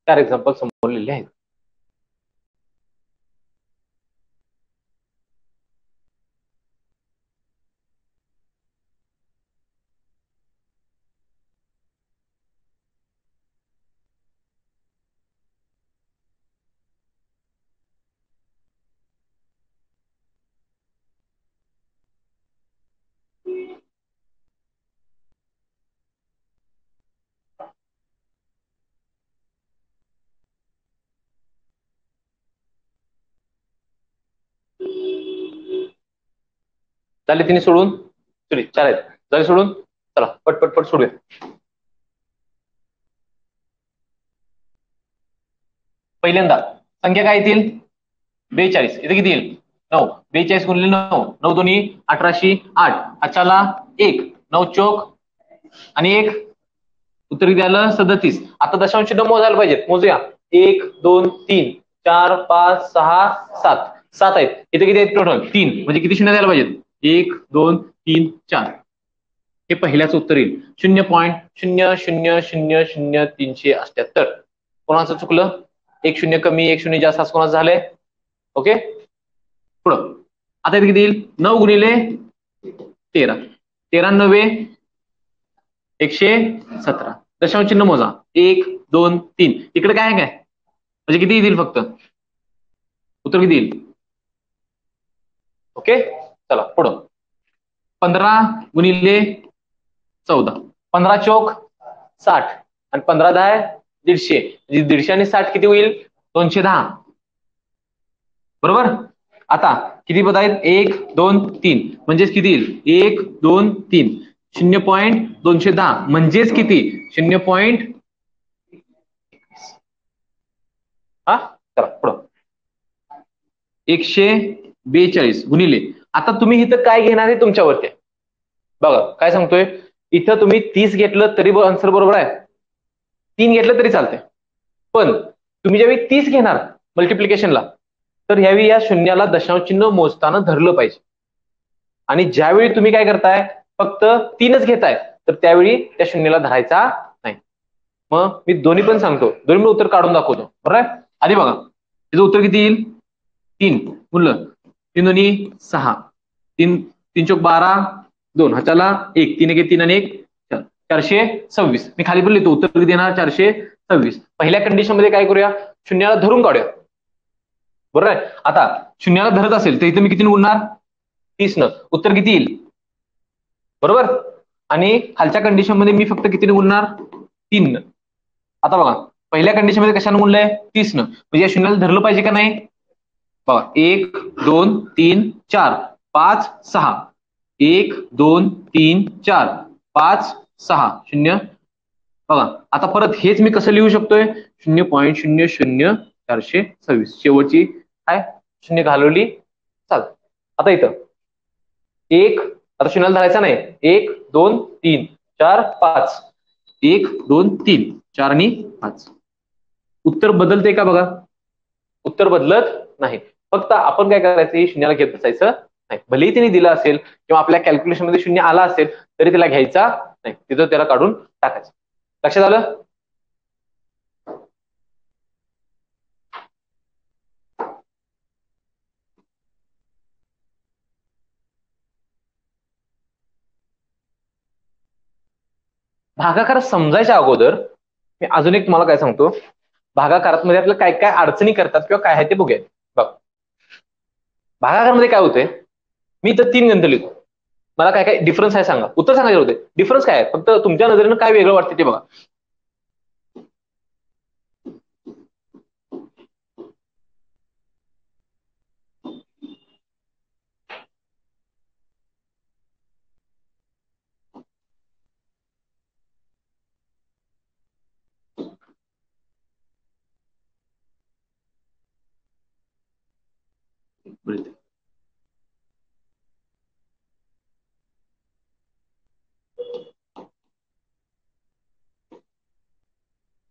चार एक्झाम्पल समोर लिहिले आहेत. झाले तिने सोडून सॉरी 4 आहेत झाले सोडून. चला पटपट सोडूया. पहिल्यांदा संख्या काय येतील 42. इथे किती येईल 9. 42 गुणिले 9 9 दोन्ही 18 8 अचाला 1 9 चोक आणि 1 उत्तर किती आलं 37. आता दशांश चिन्ह मोजायला पाहिजेत मोजूया 1 2 3 4 5 6 7 7 आहेत. इथे किती आहेत टोटल 3 म्हणजे किती शून्य द्यायला पाहिजेत 1 2 3 4. हे पहिल्याच उत्तर येईल 0.0000378. कोणाचं चुकलं 1 शून्य कमी 1 शून्य जास्त असं कोणाचं झालंय. ओके पुढं आता इथे किती येईल 9 गुणिले 13 13 9 117. दशांश चिन्ह मोजा 1 2 3. इकडे काय आहे काय म्हणजे किती येतील फक्त उत्तर किती येईल. ओके चला पुढं 15 गुणिले 14 15 चोक 60 आणि 15 10 150 म्हणजे 150 आणि 60 किती होईल 210 बरोबर. आता किती पद आहेत 1 2 3 म्हणजेच किती येईल 1 2 3 0.210 म्हणजेच किती 0. हा चला पुढं 142 गुणिले. आता तुम्ही इथं काय घेणार आहे तुमच्यावरती बघा काय सांगतोय. इथं तुम्ही 30 घेतलं तरी आन्सर बरोबर आहे 3 घेतलं तरी चालतंय. पण तुम्ही ज्यावेळी 30 घेणार मल्टिप्लिकेशनला तर ह्यावेळी या शून्याला दशांश चिन्ह मोजताना धरलं पाहिजे. आणि ज्यावेळी तुम्ही काय करताय फक्त 3च घेताय तर त्यावेळी त्या शून्याला धरायचा नाही. मग मी दोन्ही पण सांगतो दोन्ही पण उत्तर काढून दाखवतो बरोबर आहे. आधी बघा त्याचं उत्तर किती येईल 3 मुलं 3 दोन्ही 6 3 3 चोक 12 2 हाताला 1 3 1 3 आणि 1 426. मी खाली पण लिहितो उत्तर किती देणार 426. पहिल्या कंडिशन मध्ये काय करूया शून्याला धरून काढूया बरोबर आहे. आता शून्याला धरत असेल तर इथे मी किती गुणणार 30 न उत्तर किती येईल बरोबर. आणि खालच्या कंडिशन मध्ये मी फक्त किती गुणणार 3 न. आता बघा पहिल्या कंडिशन मध्ये कशाने गुणलंय 30 न म्हणजे या शून्याला धरलं पाहिजे का नाही बघा 1 2 3 4 5 6 1 2 3 4 5 6 0. बघा आता परत हेच मी कसं लिहू शकतोय 0.00426 शेवटची काय शून्य घालवली चाल. आता इथं 1 आता शून्याला धरायचा नाही 1 2 3 4 5 1 2 3 4 आणि 5. उत्तर बदलते का बघा उत्तर बदलत नाही. फक्त आपण काय करायचं शून्याला घेत बसायचं नाही. भलेही तिने दिलं असेल किंवा आपल्या कॅल्क्युलेशन मध्ये शून्य आला असेल तरी त्याला घ्यायचा नाही, तिथं त्याला काढून टाकायचं. लक्षात आलं? भागाकार समजायच्या अगोदर मी अजून एक तुम्हाला काय सांगतो. भागाकारात मध्ये आपल्याला काय काय अडचणी करतात किंवा काय आहे ते बघूया. बघ, भागाकारमध्ये काय होतंय, मी तर 3 गणितं लिहितो, मला काय काय डिफरन्स आहे सांगा, उत्तर सांगायचे होते. डिफरन्स काय आहे, फक्त तुमच्या नजरेनं काय वेगळं वाटतं ते बघा.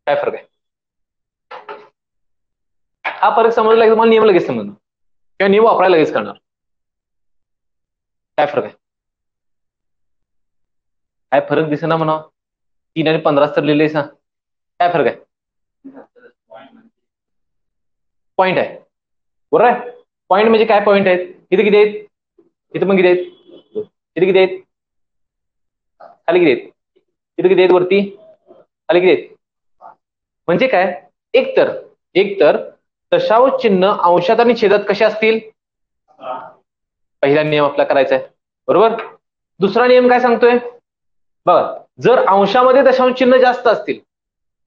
काय फरक आहे? हा फरक समजला की तुम्हाला नियम लगेच समजणार किंवा नियम वापरायला लगेच करणार. काय फरक आहे? काय फरक दिसेना म्हणा. 3 आणि 15 तर लिहिले सांग, काय फरक आहे? पॉईंट आहे, बरोबर आहे. पॉईंट म्हणजे काय पॉईंट आहेत? इथे किती आहेत? इथे पण किती आहेत? इथे किती आहेत? खाली किती आहेत? इथे किती आहेत? वरती खाली किती आहेत? म्हणजे काय, एकतर दशांश चिन्ह अंशात आणि छेदात कसे असतील, पहिला नियम आपला करायचा आहे, बरोबर. दुसरा नियम काय सांगतोय बघा, जर अंशामध्ये दशांश चिन्ह जास्त असतील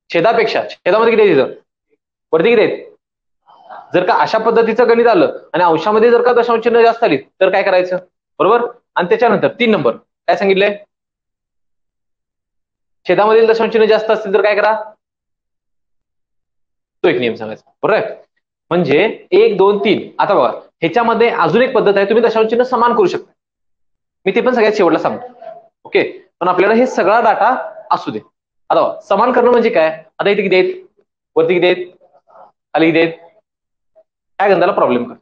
छेदापेक्षा, छेदामध्ये किती आहेत? वरती किती आहेत? जर का अशा पद्धतीचं गणित आलं आणि अंशामध्ये जर का दशांश चिन्ह जास्त आली तर काय करायचं, बरोबर. आणि त्याच्यानंतर 3 नंबर काय सांगितलंय, छेदामधील दशांश चिन्ह जास्त असतील तर काय करा, तो एक नियम सांगायचा, बरोबर आहे. म्हणजे 1 2 3. आता बघा, ह्याच्यामध्ये अजून एक पद्धत आहे, तुम्ही दशांश चिन्ह समान करू शकता. मी ते पण सगळ्यात शेवटला सांगतो, ओके. पण आपल्याला हे सगळा डाटा असू दे. आता बघा, समान करणं म्हणजे काय, आता इथे किती आहेत? वरती किती आहेत? खाली किती आहेत? काय गंधाला प्रॉब्लेम करतो,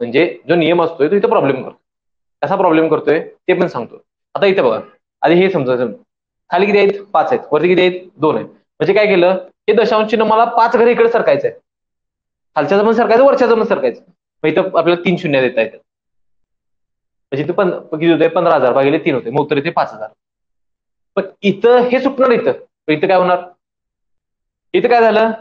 म्हणजे जो नियम असतोय तो इथे प्रॉब्लेम करतो. कसा प्रॉब्लेम करतोय ते पण सांगतो. आता इथे बघा, आधी हे समजायचं, खाली किती आहेत? 5 आहेत. वरती किती आहेत? 2 आहेत. म्हणजे काय केलं, हे दशांश चिन्ह मला 5 घरी इकडे सरकायचं आहे, खालच्या पण सरकायचं, वरच्या पण सरकायचं. मग इथं आपल्याला 3 शून्य देता येतात, म्हणजे इथं पण किती होते, 15,000 भागिले 3 होते, मग उत्तर येते 5,000. पण इथं हे सुटणार, इथं काय होणार, इथं काय झालं,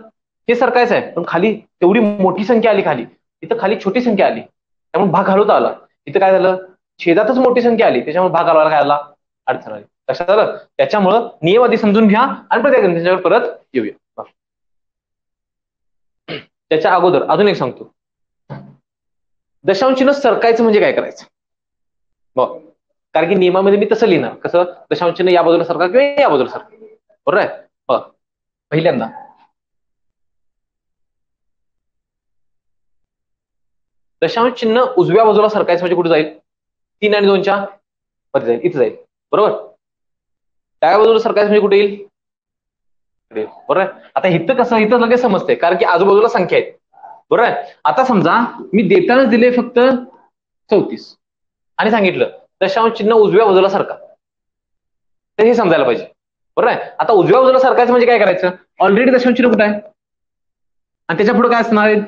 हे सरकायचं आहे पण खाली तेवढी मोठी संख्या आली, खाली इथं खाली छोटी संख्या आली, त्यामुळे भाग घालवता आला. इथं काय झालं, छेदातच मोठी संख्या आली, त्याच्यामुळे भाग घालवायला काय आला, अडचण आली. लक्षात आलं? त्याच्यामुळं नियम आधी समजून घ्या आणि प्रत्येक गणिताच्यावर परत येऊया. त्याच्या अगोदर अजून एक सांगतो, दशांश चिन्ह सरकायचं म्हणजे काय करायचं बघ. कारण की नियमामध्ये मी तसं लिहिणार, कसं, दशांश चिन्ह या बाजूला सरका किंवा या बाजूला सरका, बरोबर आहे. बघ, पहिल्यांदा दशांश चिन्ह उजव्या बाजूला सरकायचं म्हणजे कुठे जाईल, 3 आणि 2च्या मध्ये जाईल, इथं जाईल, बरोबर. डाव्या बाजूला सरकायचं म्हणजे कुठे येईल, बरोबर आहे. आता इथं कसं, इथं लगेच समजते कारण की आजूबाजूला संख्या आहेत, बरोबर आहे. आता समजा मी देतानाच दिले फक्त 34 आणि सांगितलं दशांश चिन्ह उजव्या बाजूला सरका, तर हे समजायला पाहिजे, बरोबर आहे. आता उजव्या बाजूला सरकायचं म्हणजे काय करायचं, ऑलरेडी दशांश चिन्ह कुठे आहे आणि त्याच्या पुढे काय असणार आहे,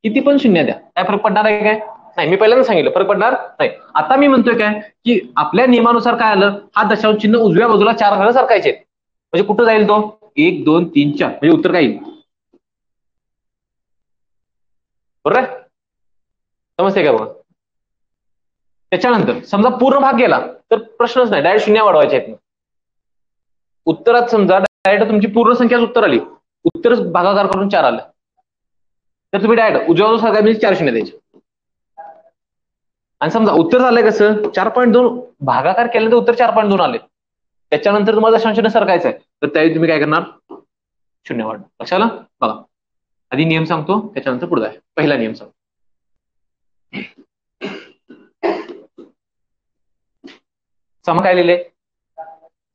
किती पण शून्य द्या, काय फरक पडणार आहे काय, नाही. मी पहिल्यांदा सांगितलं फरक पडणार नाही. आता मी म्हणतोय काय की आपल्या नियमानुसार काय आलं, हा दशांश चिन्ह उजव्या बाजूला 4 घरं सरकायचे, म्हणजे कुठं जाईल तो, 1 2 3 4, म्हणजे उत्तर काय येईल, बरोबर आहे. समजते का बघा. त्याच्यानंतर समजा पूर्ण भाग गेला तर प्रश्नच नाही, डायरेक्ट शून्य वाढवायचे आहेत. उत्तरात समजा डायरेक्ट तुमची पूर्ण संख्याच उत्तर आली, उत्तर भागाकार करून 4 आलं, तर तुम्ही डायरेक्ट उजव्या बाजूला सरकायचे म्हणजे 4 शून्य द्यायचे. आणि समजा उत्तर झालंय कसं, 4.2 भागाकार केल्यानंतर उत्तर 4.2 आले, त्याच्यानंतर तुम्हाला दशांश चिन्ह सरकायचं आहे, तर त्यावेळी तुम्ही काय करणार, शून्य वाढ. लक्षात आलं बघा. आधी नियम सांगतो त्याच्यानंतर पुढे आहे. पहिला नियम सांगतो, समान काय लिहिले,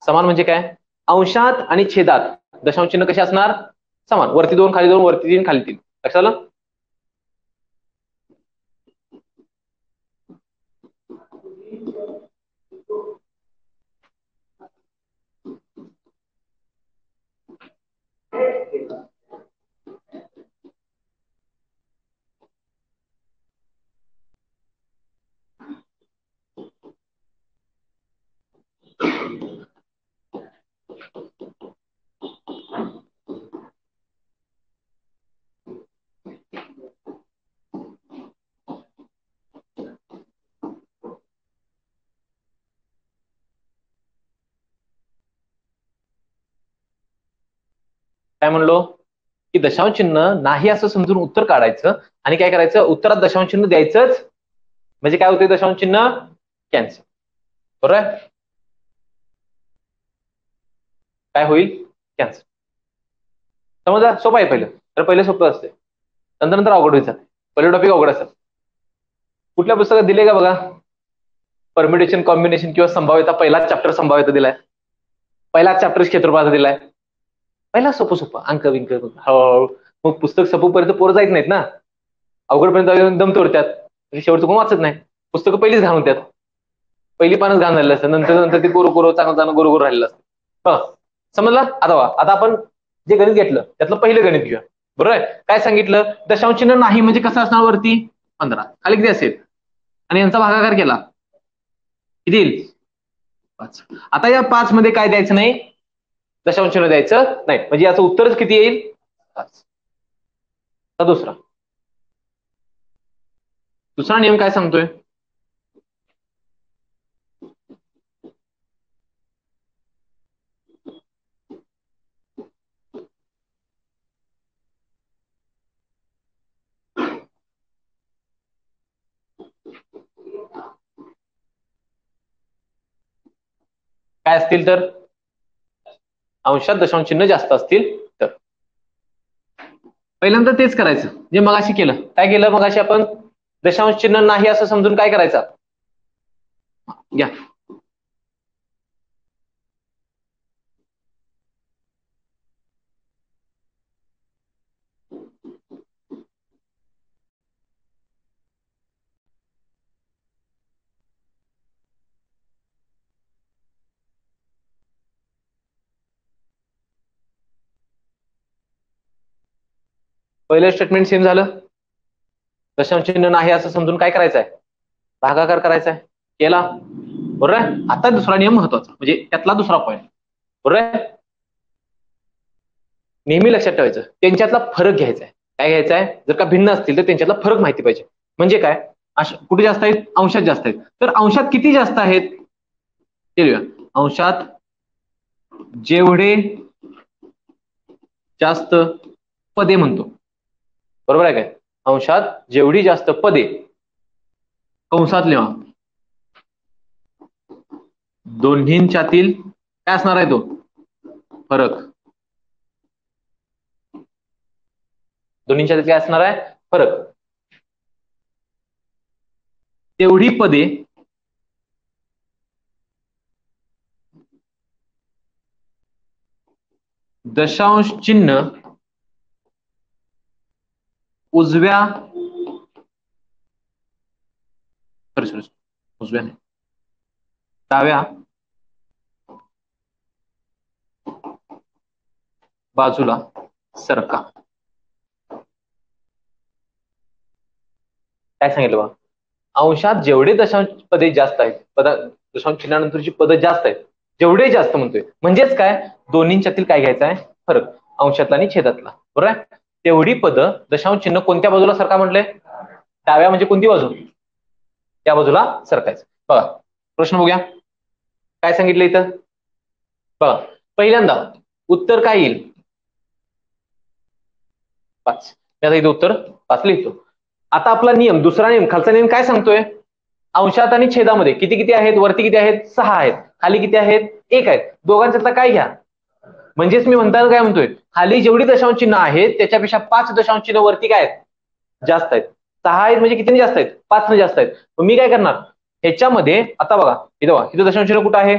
समान म्हणजे काय, अंशात आणि छेदात दशांश चिन्ह कसे असणार, समान, वरती 2 खाली 2 वरती 3 खाली 3. लक्षात आलं. काय म्हणलो की दशांश चिन्ह नाही असं समजून उत्तर काढायचं आणि काय करायचं, उत्तरात दशांश चिन्ह द्यायचंच, म्हणजे काय होते दशांश चिन्ह कॅन्सल. बरोबर आहे, काय होईल कॅन्सल. समजा सोपं आहे. पहिलं सोपं असते, नंतर अवघड व्हायचं. पहिले टॉपिक अवघड असतात. कुठल्या पुस्तकात दिले का बघा, परम्युटेशन कॉम्बिनेशन किंवा संभाव्यता, पहिलाच चॅप्टर संभाव्यता दिलाय, पहिलाच चॅप्टर क्षेत्रफळाचा दिलाय. पहिला सोपं अंक विंक हळूहळू, मग पुस्तक सपोपर्यंत पोरं जायत नाहीत ना, अवघडपर्यंत दम तोडतात, शेवटचं कोण वाचत नाही, पुस्तकं पहिलीच घाण होत्यात, पहिली पानच घाण झालेलं असतं, नंतर ते गोरो चांगलं गोरो राहिलेलं असतं. समजलं. आता आपण जे गणित घेतलं त्यातलं पहिलं गणित घेऊया. बरोबर आहे, काय सांगितलं, दशांश चिन्ह नाही म्हणजे कसं असणार, वरती 15, खाली किती असेल, आणि यांचा भागाकार केला किती येईल 5. आता या 5 मध्ये काय द्यायचं नाही, दशांश चिन्ह द्यायचं नाही, म्हणजे याचं उत्तरच किती येईल 5. दुसरा नियम काय सांगतोय, काय असतील तर, अंशात दशांश चिन्ह जास्त असतील तर. पहिल्यांदा तेच करायचं जे मगाशी केलं. काय केलं मगाशी आपण, दशांश चिन्ह नाही असं समजून काय करायचं, घ्या पहिलं स्टेटमेंट सेम झालं, दशांश चिन्ह नाही असं समजून काय करायचंय, भागाकार करायचा आहे, केला. बरोबर आहे. आता दुसरा नियम महत्वाचा, म्हणजे त्यातला दुसरा पॉईंट. बरोबर आहे, नेहमी लक्षात ठेवायचं त्यांच्यातला फरक घ्यायचा आहे. काय घ्यायचा आहे, जर का भिन्न असतील तर त्यांच्यातला फरक माहिती पाहिजे. म्हणजे काय, कुठे जास्त आहेत, अंशात जास्त आहेत, तर अंशात किती जास्त आहेत ते लिहूया. अंशात जेवढे जास्त पदे म्हणतो, बरोबर आहे काय, अंशात जेवढी जास्त पदे, कंसात लिहा, दोन्हींच्यातील काय असणार आहे तो फरक, दोन्हींच्यातील काय असणार आहे फरक, तेवढी पदे दशांश चिन्ह उजव्या उजव्या नाही डाव्या बाजूला सरका. काय सांगितलं बा, अंशात जेवढे दशांश पदे जास्त आहेत, दशांश चिन्हानंतरची पद जास्त आहेत, जेवढे जास्त म्हणतोय म्हणजेच काय, दोन्हींच्यातील काय घ्यायचा आहे फरक, अंशातला आणि छेदातला. बरोबर आहे, तेवढी पद दशांश चिन्ह कोणत्या बाजूला सरका म्हटलंय, डाव्या म्हणजे कोणती बाजू, त्या बाजूला सरकायचं. बघा प्रश्न बघूया काय सांगितलं इथं. बघा पहिल्यांदा उत्तर काय येईल 5, आता इथं उत्तर 5 लिहितो. आता आपला नियम, दुसरा नियम, खालचा नियम काय सांगतोय, अंशात आणि छेदामध्ये किती किती आहेत, वरती किती आहेत 6 आहेत, खाली किती आहेत 1 आहेत, दोघांच्यातला काय घ्या. म्हणजेच मी म्हणताना काय म्हणतोय, खाली जेवढी दशांश चिन्ह आहेत त्याच्यापेक्षा 5 दशांश चिन्ह वरती काय आहेत जास्त आहेत. 6 आहेत म्हणजे किती जास्त आहेत, 5 ने जास्त आहेत. मग मी काय करणार, ह्याच्यामध्ये आता बघा इथं दशांश चिन्ह कुठं आहे,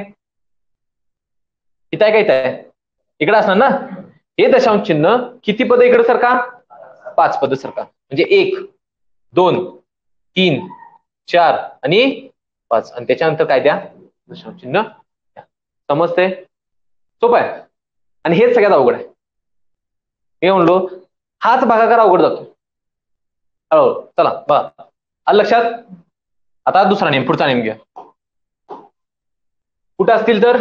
इथं आहे का, इथं आहे, इकडे असणार ना. हे दशांश चिन्ह किती पद इकडे सरका, 5 पद सरका, म्हणजे 1 2 3 4 आणि 5, आणि त्याच्यानंतर काय द्या दशांश चिन्ह. समजते, सोपं आहे. आणि हेच सगळ्यात अवघड आहे. मी म्हणलो हाच भागाकार अवघड जातो. हो चला बघा आलं लक्षात. आता दुसरा नियम, पुढचा नियम घ्या. कुठं असतील तर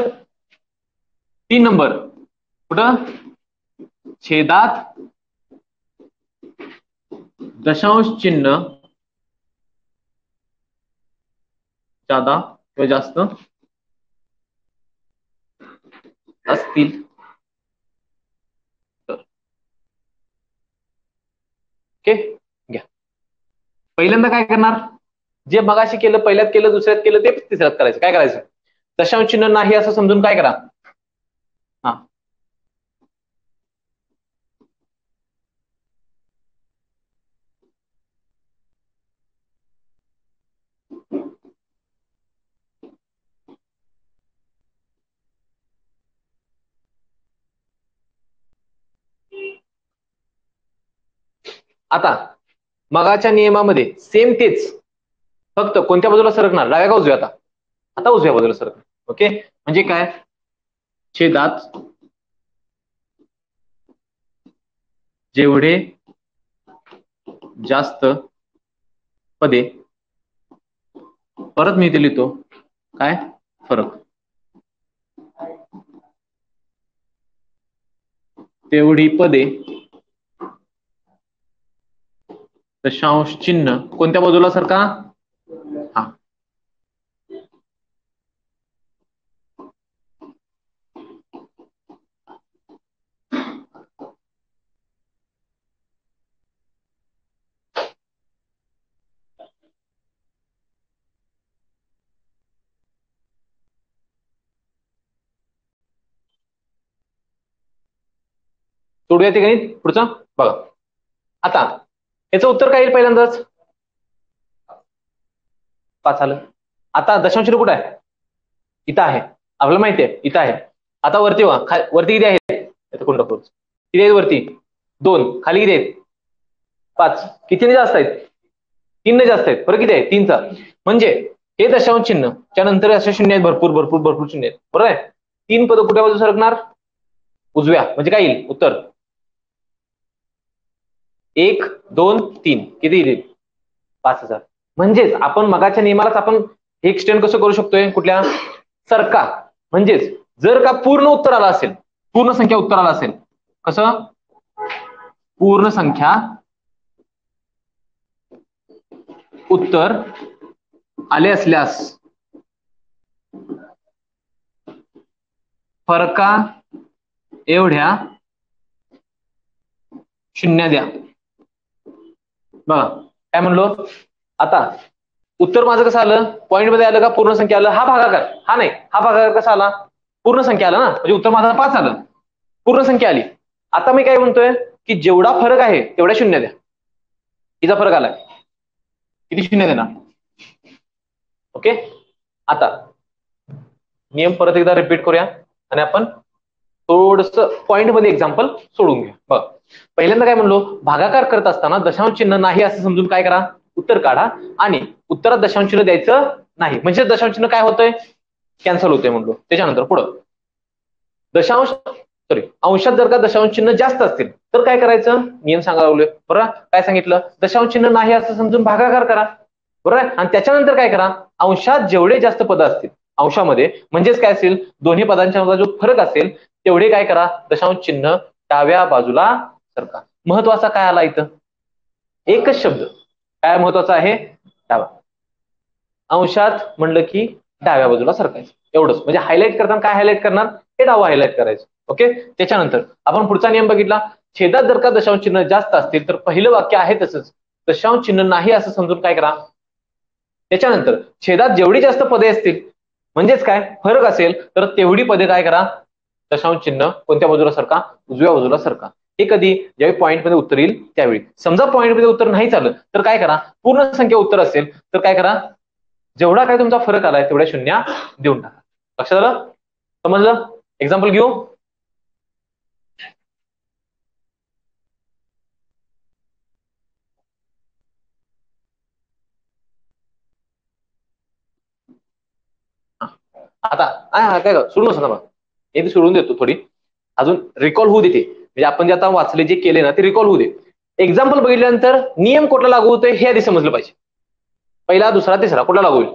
3 नंबर, कुठं छेदात दशांश चिन्ह ज्यादा किंवा जास्त असतील तर. ओके, घ्या. पहिल्यांदा काय करणार, जे मगाशी केलं, पहिल्यात केलं, दुसऱ्यात केलं, ते तिसऱ्यात करायचं. काय करायचं, दशांश चिन्ह नाही असं समजून काय करा. हा, आता मगाच्या नियमामध्ये सेम तेच, फक्त कोणत्या बाजूला सरकणार, डाव्या का उजव्या. आता उजव्या बाजूला सरकणार. ओके, म्हणजे काय, छेदात जेवढे जास्त पदे, परत मी इथे लिहितो काय फरक, तेवढी पदे दशांश चिन्ह कोणत्या बाजूला सरका. हा, सोडूया ते गणित पुढचं बघा. आता याचं उत्तर काय येईल, पहिल्यांदाच 5 आलं. आता दशांश चिन्ह कुठं आहे, इथं आहे, आपल्याला माहिती आहे इथं आहे. आता वरती वा, वरती किती आहे, किती आहेत वरती, 2, खाली किती आहेत, 5. कितीने जास्त आहेत, 3 ने जास्त आहेत. फरक किती आहे, 3चा. म्हणजे हे दशांश चिन्ह च्या नंतर असे शून्य आहेत, भरपूर भरपूर भरपूर शून्य आहेत, बरोबर आहे. 3 पद कुठ्या बाजूला सरकणार, उजव्या. म्हणजे काय येईल उत्तर, 1 2 3 किती येईल, 5000. म्हणजेच आपण मगाच्या नियमालाच आपण हे एक्सटेंड कसं करू शकतोय, कुठल्या सरका. म्हणजेच जर का पूर्ण उत्तर आला असेल, पूर्ण संख्या उत्तर आला असेल, कसं, पूर्ण संख्या उत्तर आले असल्यास फरका एवढ्या शून्य द्या. बघा काय म्हणलो, आता उत्तर माझं कसं आलं, पॉईंट मध्ये आलं का पूर्ण संख्या आलं, हा भागाकार, हा नाही, हा भागाकार कसा आला, पूर्ण संख्या आला ना, म्हणजे उत्तर माझं 5 आलं, पूर्ण संख्या आली. आता मी काय म्हणतोय की जेवढा फरक आहे तेवढ्या शून्य द्या. हिचा फरक आलाय, किती शून्य देणार. ओके, आता नियम परत एकदा रिपीट करूया आणि आपण थोडस पॉइंट मध्ये एक्झाम्पल सोडून घ्या. बघ, पहिल्यांदा काय म्हणलो, भागाकार करत असताना दशांश चिन्ह नाही असं समजून काय करा, उत्तर काढा आणि उत्तरात दशांश चिन्ह द्यायचं नाही. म्हणजे दशांश चिन्ह काय होतंय, कॅन्सल होतंय म्हणलो. त्याच्यानंतर पुढं अंशात जर का दशांश चिन्ह जास्त असतील तर काय करायचं, नियम सांगायला लागलोय, बरोबर. काय सांगितलं, दशांश चिन्ह नाही असं समजून भागाकार करा, बरोबर. आणि त्याच्यानंतर काय करा, अंशात जेवढे जास्त पद असतील अंशामध्ये, म्हणजेच काय असेल, दोन्ही पदांच्या मध्ये जो फरक असेल तेवढे काय करा, दशांश चिन्ह डाव्या बाजूला सरका. महत्वाचा काय आला इथं, एकच शब्द काय महत्वाचा आहे, डावा. अंशात म्हणलं की डाव्या बाजूला सरकायचं, एवढंच. म्हणजे हायलाइट करताना काय हायलाइट करणार, हे डावा हायलाइट करायचं. ओके, त्याच्यानंतर आपण पुढचा नियम बघितला, छेदात जर का दशांश चिन्ह जास्त असतील तर पहिलं वाक्य आहे तसंच दशांश चिन्ह नाही असं समजून काय करा. त्याच्यानंतर छेदात जेवढी जास्त पदे असतील, म्हणजेच काय फरक असेल, तर तेवढी पदे काय करा, दशांश चिन्ह कोणत्या बाजूला सरका, उजव्या बाजूला सरका. हे कधी, ज्यावेळी पॉईंट मध्ये उत्तर येईल त्यावेळी. समजा पॉईंट मध्ये उत्तर नाही चाललं तर काय करा, पूर्ण संख्या उत्तर असेल तर काय करा, जेवढा काय तुमचा फरक आलाय तेवढ्या शून्य देऊन टाका. लक्षात आलं, समजलं. एक्झाम्पल घेऊ. आता काय सोडून नसतं ना, हे सोडून देतो, थोडी अजून रिकॉल होऊ देते. म्हणजे आपण जे आता वाचले, जे केले ना, ते रिकॉल होऊ दे. एक्झाम्पल बघितल्यानंतर नियम कुठला लागू होतोय हे आधी समजलं पाहिजे. पहिला, दुसरा, तिसरा कुठला लागू होईल.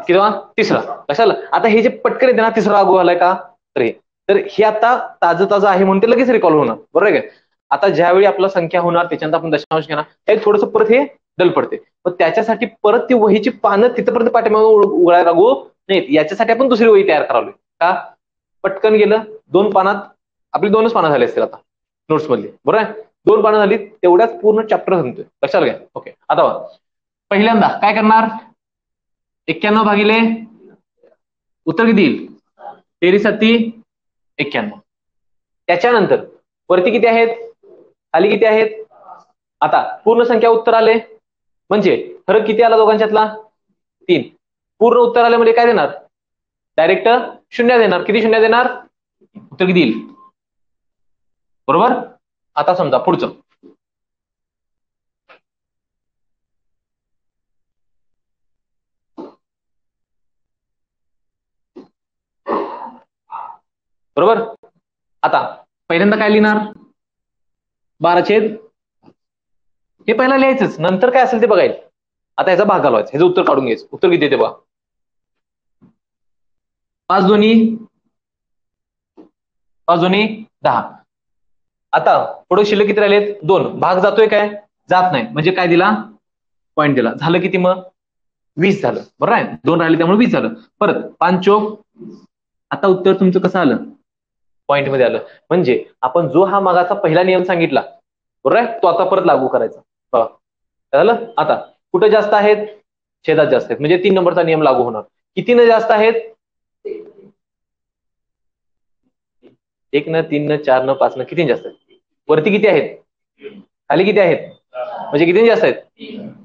किंवा तिसरा. कशाला आता हे जे पटकन येते ना तिसरा लागू आलाय का तर हे आता ताजं आहे म्हणून ते लगेच रिकॉल होणार. बरोबर आहे का? आता ज्यावेळी आपला संख्या होणार त्याच्यानंतर आपण दशांश घेणार हे थोडंसं परत हे डल पडते. पण त्याच्यासाठी परत ती वहीची पानं तिथपर्यंत पाठीमागे उघडायला लागू नाहीत. याच्यासाठी आपण दुसरी वही तयार करावी. का? पटकन गेलं 2 पानात आपली 2च पानं झाली असतील आता नोट्स मधली. बरोबर आहे? 2 पानं झाली तेवढ्याच पूर्ण चॅप्टर संपतोय. लक्षात घ्या. ओके. आता पहिल्यांदा काय करणार 91 भागिले उत्तर किती येईल 23 91. त्याच्यानंतर वरती किती आहेत खाली किती आहेत आता पूर्ण संख्या उत्तर आले म्हणजे फरक किती आला दोघांच्यातला 3. पूर्ण उत्तर आले म्हणजे काय देणार डायरेक्ट शून्य देणार. किती शून्य देणार उत्तर किती येईल बरोबर. आता समजा पुढचं बरोबर. आता पहिल्यांदा काय लिहिणार 12/, हे पहिला लिहायचंच नंतर काय असेल ते बघायला. आता याचा भाग घालवायचा ह्याचं उत्तर काढून घ्यायचं. उत्तर किती येते बघा 5 दोन्ही 10. आता पुढे शिल्लक किती राहिलेत 2. भाग जातोय काय जात नाही म्हणजे काय दिला पॉईंट दिला. झालं किती मग 20 झालं. बरोबर आहे 2 राहिले त्यामुळे 20 झालं. परत 5 चोक आता उत्तर तुमचं कसं आलं पॉईंट मध्ये आलं. म्हणजे आपण जो हा मागाचा पहिला नियम सांगितला बरोबर आहे तो आता परत लागू करायचा. बघा झालं. आता कुठे जास्त आहेत छेदात जास्त आहेत म्हणजे 3 नंबरचा नियम लागू होणार. कितीने जास्त आहेत 1 न 3 न 4 न 5 न किती जास्त आहेत वरती किती आहेत खाली किती आहेत म्हणजे किती जास्त आहेत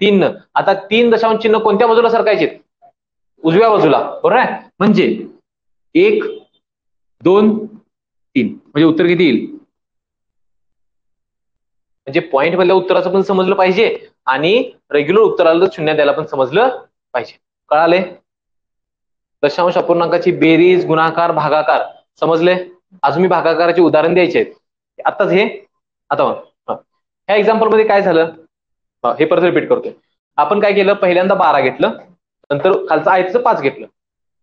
3 न. आता 3 दशांश चिन्ह कोणत्या बाजूला सरकायचे उजव्या बाजूला बरोबर आहे. म्हणजे 1 2 3 म्हणजे उत्तर किती येईल म्हणजे पॉईंट मधल्या उत्तराचं पण समजलं पाहिजे आणि रेग्युलर उत्तराला शून्य द्यायला पण समजलं पाहिजे. कळाले. दशांश अपूर्णांकाची बेरीज गुणाकार भागाकार समजले. अजून मी भागाकाराचे उदाहरण द्यायचे आहेत आताच हे. आता ह्या एक्झाम्पल मध्ये काय झालं हे परत रिपीट करतोय. आपण काय केलं पहिल्यांदा 12 घेतलं नंतर खालचं आहे त्याचं 5 घेतलं.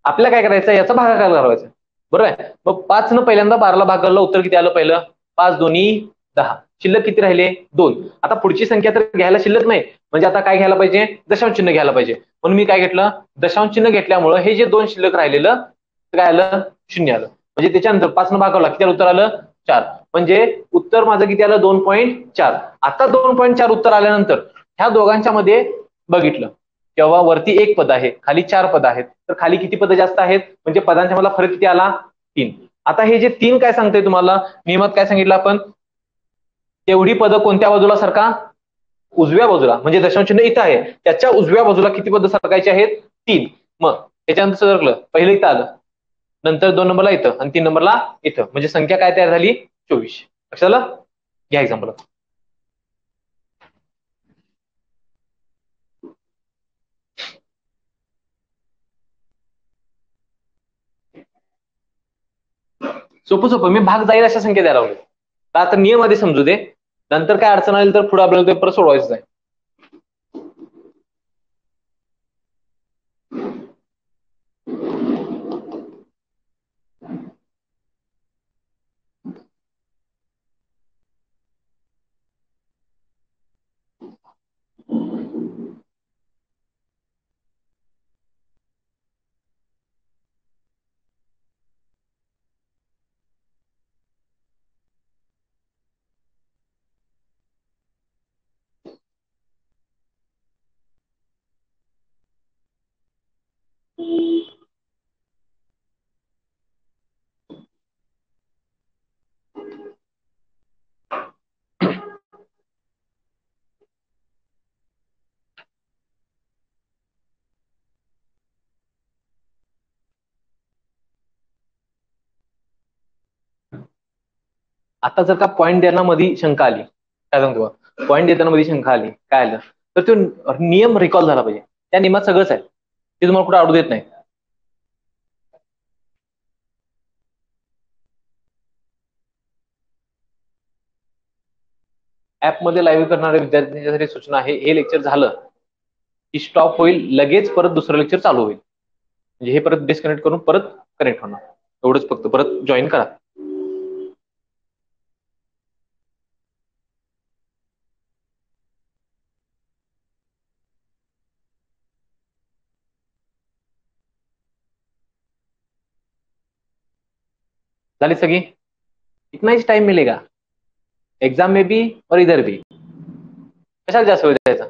आपल्याला काय करायचं याचा भागाकार करायचा बरोबर आहे. मग 5 न पहिल्यांदा 12ला भाग करलं उत्तर किती आलं पहिलं 5 दोन्ही 10. शिल्लक किती राहिले 2. आता पुढची संख्या तर घ्यायला शिल्लक नाही म्हणजे आता काय घ्यायला पाहिजे दशांश चिन्ह घ्यायला पाहिजे. म्हणून मी काय घेतलं दशांश चिन्ह घेतल्यामुळे हे जे 2 शिल्लक राहिलेलं काय आलं 0 आलं. म्हणजे त्याच्यानंतर 5 न भागवला किती उत्तर आलं 4. म्हणजे उत्तर माझं किती आलं 2.4. आता 2.4 उत्तर आल्यानंतर ह्या दोघांच्या मध्ये बघितलं तेव्हा वरती 1 पद आहे खाली 4 पद आहेत तर खाली किती पद जास्त आहेत म्हणजे पदांच्या मला फरक किती आला 3. आता हे जे 3 काय सांगतंय तुम्हाला नियमात काय सांगितलं आपण तेवढी पदं कोणत्या बाजूला सरका उजव्या बाजूला म्हणजे दशांश चिन्ह इथं आहे त्याच्या उजव्या बाजूला किती पदं सरकायची आहेत 3. मग त्याच्यानंतर सरकलं पहिलं इथं आलं नंतर 2 नंबरला इथं आणि 3 नंबरला इथं म्हणजे संख्या काय तयार झाली 24. लक्षात आलं. घ्या एक्झाम्पल. सोपं मी भाग जाईल अशा संख्या द्यायला लागलो. तर आता नियम आधी समजू दे नंतर काय अडचण आली तर पुढे आपल्याला पेपर सोडवायचं आहे. आता जर का पॉईंट देताना मध्ये शंका आली काय सांगतो पॉईंट देताना मध्ये शंका आली काय आलं तर तो नियम रिकॉल झाला पाहिजे. त्या नियमात सगळंच आहे ते तुम्हाला कुठे अडू देत नाही. ऍपमध्ये लाईव्ह करणाऱ्या विद्यार्थ्यांच्यासाठी सूचना आहे हे लेक्चर झालं की स्टॉप होईल लगेच परत दुसरं लेक्चर चालू होईल. म्हणजे हे परत डिस्कनेक्ट करून परत कनेक्ट होणार. एवढंच फक्त, परत जॉईन करा. झाली सगळी? इतना ही टाइम मिलेगा एग्जाम में भी और इधर भी. कशाला जास्त वेळ द्यायचा?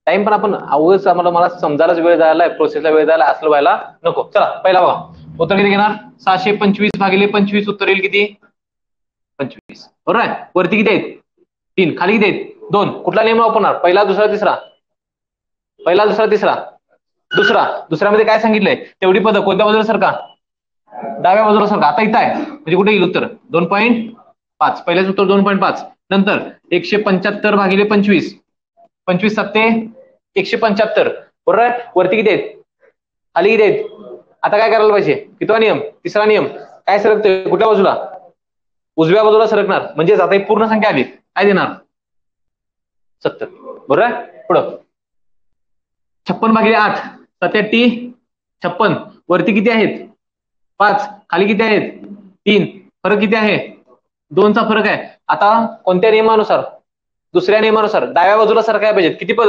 टाइम पण आपण अवघच, आम्हाला मला समजायलाच वेळ जायला, प्रोसेसला वेळ जायला, असलं व्हायला नको. चला पहिला बघा, उत्तर किती घेणार? 725 भागिले 25 उत्तर येईल किती? 25. बरोबर आहे. वरती किती आहेत? 3. खाली किती आहेत? 2. कुठला नियम वापरणार? पहिला, दुसरा, तिसरा? पहिला, दुसरा, तिसरा? दुसरा. दुसऱ्यामध्ये काय सांगितलंय? तेवढी पद कोणत्या बाजूला सरका? डाव्या बाजूला सरका. आता इथं आहे म्हणजे कुठे येईल उत्तर? 2.5. पहिल्याच उत्तर 2.5. नंतर 175 भागिले 25. 25 7 175. बरोबर आहे. वरती किती आहेत? खाली किती आहेत? आता काय करायला पाहिजे? कितवा नियम? तिसरा नियम. काय सरकतोय? कुठल्या बाजूला? उजव्या बाजूला सरकणार. म्हणजेच आता एक पूर्ण संख्या आली, काय देणार? 70. बरोबर आहे. पुढं 56 भागिले 8. 7 56. वरती किती आहेत? 5. खाली किती आहेत? 3. फरक किती आहे? 2चा फरक आहे. आता कोणत्या नियमानुसार? दुसऱ्या नियमानुसार डाव्या बाजूला सरकायला पाहिजे. किती पद?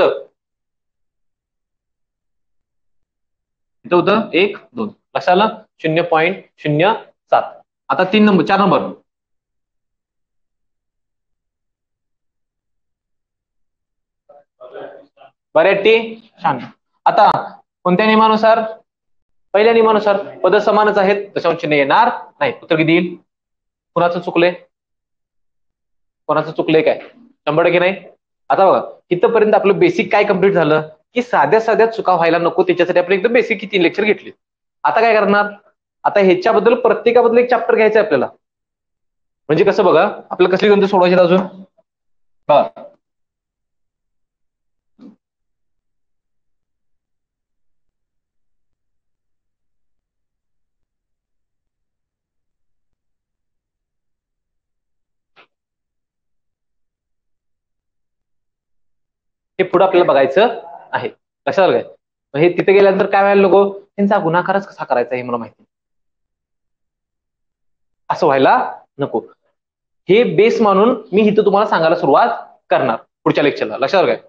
इथं होतं 1 2. लक्षात आलं? 0.07. आता 4 नंबर. बऱ्याटी छान. आता कोणत्या नियमानुसार? पहिल्या नियमानुसार पद समानच आहेत, त्याच्यावर चिन्ह येणार नाही. उत्तर किती येईल? कोणाचं चुकलंय? कोणाचं चुकलंय काय? 100% नाही. आता बघा, इथपर्यंत आपलं बेसिक काय कम्प्लीट झालं, की साध्या साध्या चुका व्हायला नको, त्याच्यासाठी आपण एकदम बेसिक 3 लेक्चर घेतले. आता काय करणार? आता ह्याच्याबद्दल प्रत्येकाबद्दल एक चॅप्टर घ्यायचं आपल्याला. म्हणजे कसं बघा, आपल्याला कसली गणितं सोडवायची अजून? बघा, हे पुढे आपल्याला बघायचं आहे. लक्षात आलं काय? हे तिथे गेल्यानंतर काय व्हायला नको? त्यांचा गुणाकारच कसा करायचा हे मला माहिती, असं व्हायला नको. हे बेस मानून मी इथं तुम्हाला सांगायला सुरुवात करणार पुढच्या लेक्चरला. लक्षात आलं काय?